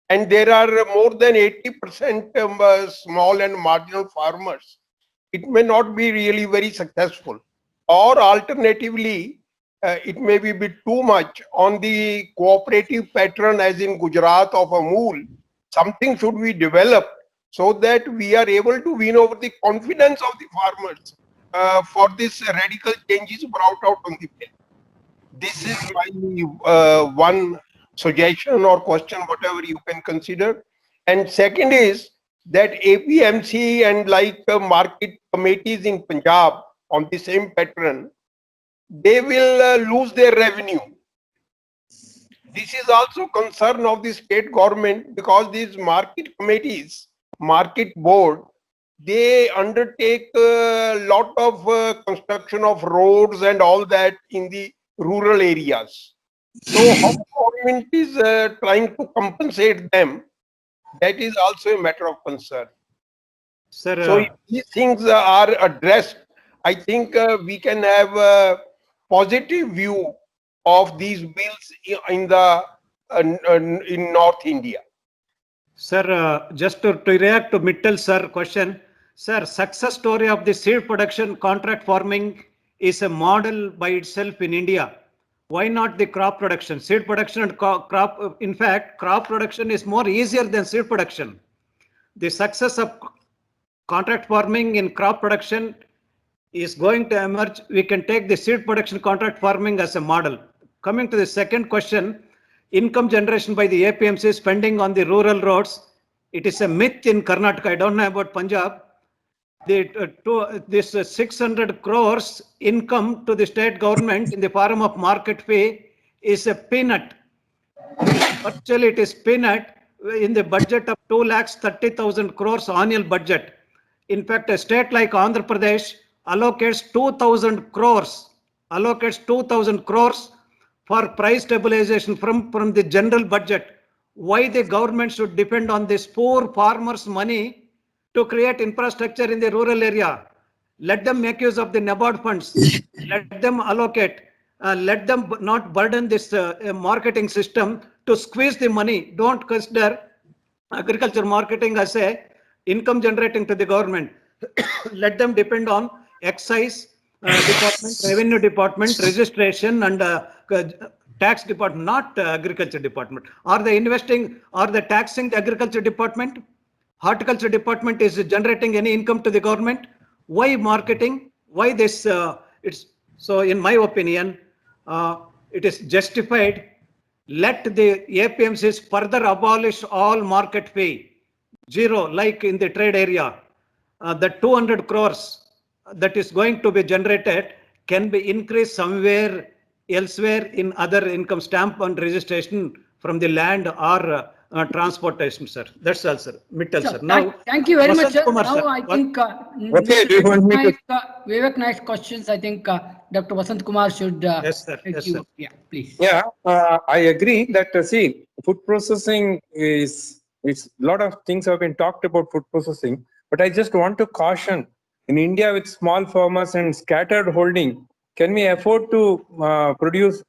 Q: And there are more than 80% small and marginal farmers. It may not be really very successful. Or alternatively, it may be a bit too much on the cooperative pattern as in Gujarat of Amul. Something should be developed so that we are able to win over the confidence of the farmers for this radical changes brought out on the bill. This is my one suggestion or question, whatever you can consider. And second is that APMC and like market committees in Punjab on the same pattern, they will lose their revenue. This is also concern of the state government because these market committees, market board, they undertake a lot of construction of roads and all that in the rural areas. So how government is trying to compensate them, that is also a matter of concern.
H: Sir,
Q: So if these things are addressed, I think we can have a positive view of these bills in the in North India.
H: Sir, just to react to Mittal sir question, sir, success story of the seed production contract farming is a model by itself in India. Why not the crop production? Seed production and crop, in fact, crop production is more easier than seed production. The success of contract farming in crop production is going to emerge. We can take the seed production contract farming as a model. Coming to the second question, income generation by the APMC spending on the rural roads. It is a myth in Karnataka. I don't know about Punjab. This 600 crores income to the state government in the form of market fee is a peanut. Actually, it is peanut in the budget of 2,30,000 crores annual budget. In fact, a state like Andhra Pradesh allocates 2,000 crores for price stabilization from the general budget. Why the government should depend on this poor farmers' money to create infrastructure in the rural area? Let them make use of the NABARD funds. Let them allocate. Let them not burden this marketing system to squeeze the money. Don't consider agriculture marketing as a income generating to the government. Let them depend on excise department, revenue department, registration, and tax department, not agriculture department. Are they investing? Are they taxing the agriculture department? Horticulture department is generating any income to the government? Why marketing? Why this? It's so. In my opinion, it is justified. Let the APMCs further abolish all market fee, zero, like in the trade area. The 200 crores that is going to be generated can be increased somewhere elsewhere in other income stamp and registration from the land or transportation, sir. That's all, sir. Mittal, sir. Now,
C: thank you very much,
H: Vasant
C: sir.
H: Kumar,
C: Now
H: sir.
C: I think
H: Okay, do you want me to?
C: Vivek Naik's questions, I think Dr. Vasant Kumar should
H: Yes, sir. Yes,
C: give.
H: sir.
C: Yeah, please.
O: Yeah, I agree that see, food processing is it's a lot of things have been talked about food processing, but I just want to caution in India with small farmers and scattered holding, can we afford to produce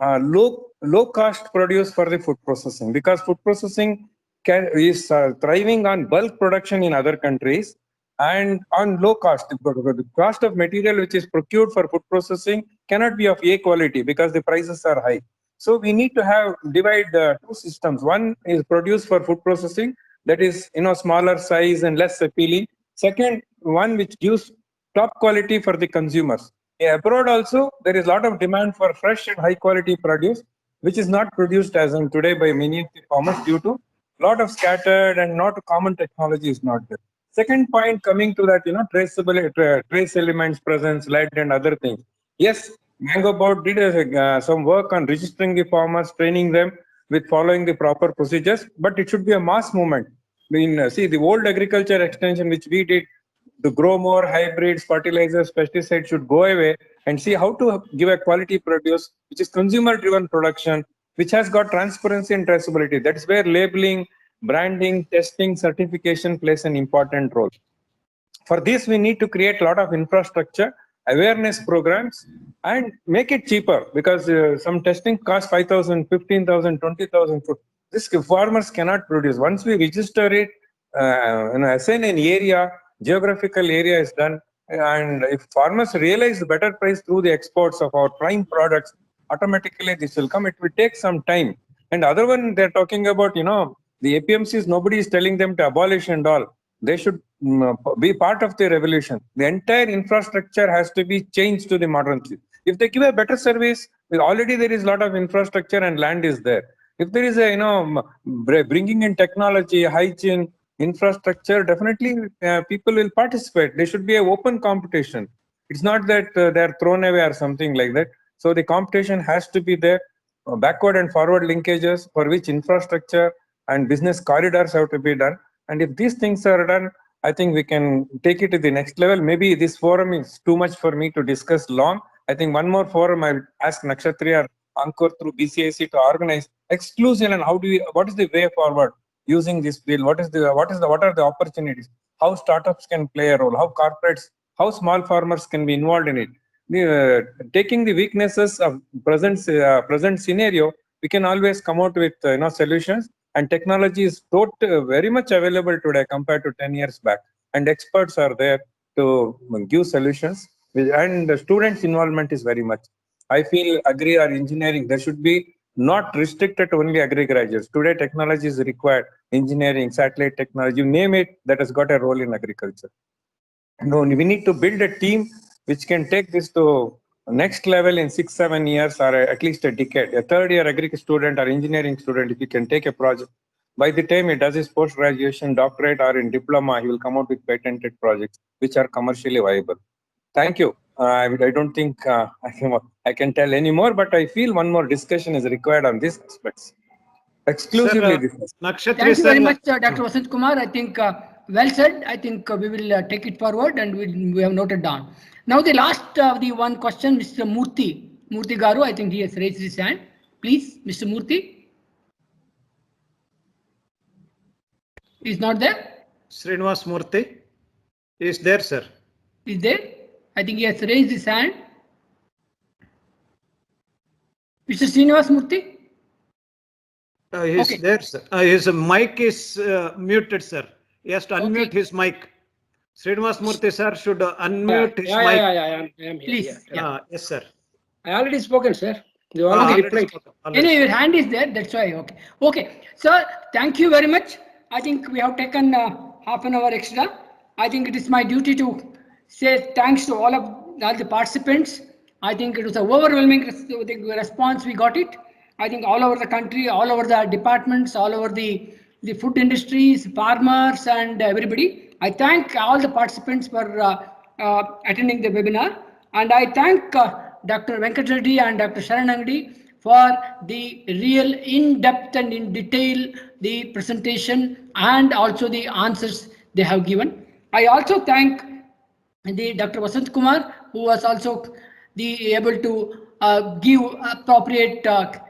O: low cost produce for the food processing? Because food processing is thriving on bulk production in other countries and on low cost. The cost of material which is procured for food processing cannot be of A quality because the prices are high. So we need to divide two systems. One is produced for food processing, that is smaller size and less appealing. Second, one which gives top quality for the consumers. Abroad also, there is a lot of demand for fresh and high quality produce, which is not produced as in today by many of the farmers due to a lot of scattered and not common technology is not there. Second point coming to that, trace elements, presence, lead and other things. Yes, Mango Board did some work on registering the farmers, training them with following the proper procedures, but it should be a mass movement. See, the old agriculture extension which we did to grow more hybrids, fertilizers, pesticides should go away and see how to give a quality produce, which is consumer-driven production, which has got transparency and traceability. That's where labeling, branding, testing, certification plays an important role. For this, we need to create a lot of infrastructure, awareness programs, and make it cheaper because some testing costs 5,000, 15,000, 20,000. This farmers cannot produce. Once we register it, assign an area, geographical area is done, and if farmers realize the better price through the exports of our prime products, automatically this will come. It will take some time. And other one, they're talking about, the APMCs, nobody is telling them to abolish and all. They should be part of the revolution. The entire infrastructure has to be changed to the modern thing. If they give a better service, already there is a lot of infrastructure and land is there. If there is a, bringing in technology, hygiene, infrastructure, definitely people will participate. There should be an open competition. It's not that they're thrown away or something like that. So the competition has to be there. Backward and forward linkages for which infrastructure and business corridors have to be done. And if these things are done, I think we can take it to the next level. Maybe this forum is too much for me to discuss long. I think one more forum I'll ask Nakshatri or Ankur through BCIC to organize exclusive and what is the way forward using this bill? What are the opportunities? How startups can play a role? How corporates, how small farmers can be involved in it? Taking the weaknesses of present scenario, we can always come out with solutions. And technology is very much available today compared to 10 years back. And experts are there to give solutions. And the students' involvement is very much. I feel agri or engineering, there should be not restricted to only agri graduates. Today, technology is required. Engineering, satellite technology, you name it, that has got a role in agriculture. No, we need to build a team which can take this to next level in 6-7 years or at least a decade. A third year agri student or engineering student, if he can take a project, by the time he does his post-graduation, doctorate or in diploma, he will come out with patented projects which are commercially viable. Thank you. I don't think I can tell any more, but I feel one more discussion is required on these aspects. Exclusively
C: Sir, thank you very much, Dr. Vasant Kumar. I think well said. I think we will take it forward and we have noted down. Now the last the one question, Mr. Murthy Garu, I think he has raised his hand. Please, Mr. Murthy. He's not there?
H: Srinivas Murthy is there, sir.
C: Is there? I think he has raised his hand. Mr. Srinivas Murthy?
H: He's there, sir. His mic is muted, sir. He has to unmute his mic. Srinivas Murthy, sir, should unmute his mic.
P: I am here.
C: Please.
H: Yes, sir.
P: I already spoken, sir. You already replied.
C: Anyway, your hand is there. That's why. Okay. Okay. Sir, thank you very much. I think we have taken half an hour extra. I think it is my duty to say thanks to all the participants. I think it was an overwhelming response. We got it. I think all over the country, all over the departments, all over the food industries, farmers and everybody. I thank all the participants for attending the webinar. And I thank Dr. Venkat Reddy and Dr. Sharan Angadi for the real in-depth and in detail the presentation and also the answers they have given. I also thank the Dr. Vasant Kumar, who was also able to give appropriate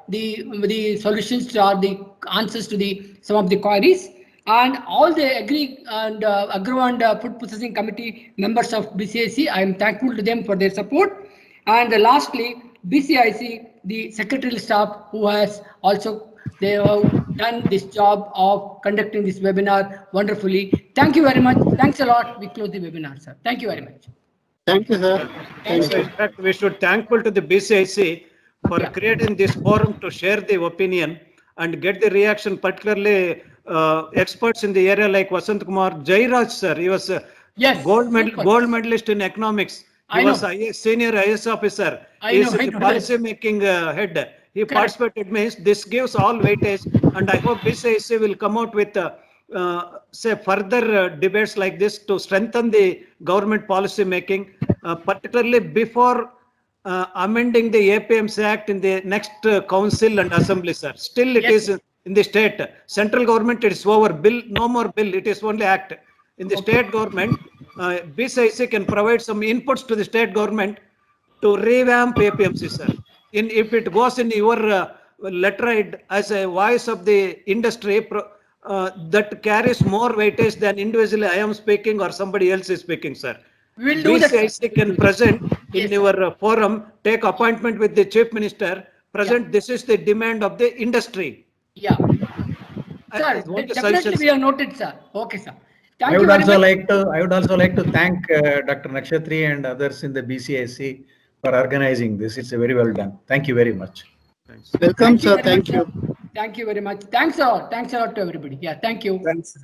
C: the solutions or the answers to some of the queries, and all the Agri and Agro and Food Processing Committee members of BCIC. I am thankful to them for their support. And lastly, BCIC, the secretarial staff, who has also they have done this job of conducting this webinar wonderfully. Thank you very much. Thanks a lot. We close the webinar, sir. Thank you very much.
F: Thank you, sir. Thank
H: In fact, we should thankful to the BCIC for creating this forum to share the opinion and get the reaction, particularly experts in the area like Vasant Kumar, Jairaj sir. He was gold medalist in economics. He was senior IS officer. He is the policy making head. He participated, means this gives all weightage, and I hope BCIC will come out with say further debates like this to strengthen the government policy making, particularly before amending the APMC Act in the next council and assembly, sir. Still it is in the state. Central government, it is over. Bill, no more bill. It is only act. In the state government, BCIC can provide some inputs to the state government to revamp APMC, sir. If it goes in your letterhead as a voice of the industry, that carries more weightage than individually I am speaking or somebody else is speaking, sir.
C: We'll do that.
H: BCIC can present in your forum, take appointment with the chief minister, present this is the demand of the industry.
C: Yeah. Sir, definitely we have noted, sir. Okay, sir. Thank
K: I
C: you
K: would
C: very
K: also
C: much.
K: I would also like to thank Dr. Nakshatri and others in the BCIC for organizing this. It's very well done. Thank you very much.
H: Thanks.
F: Welcome, sir. Thank you.
C: Thank you very much. Thanks a lot. Thanks a lot to everybody. Yeah, thank you.
O: Thanks.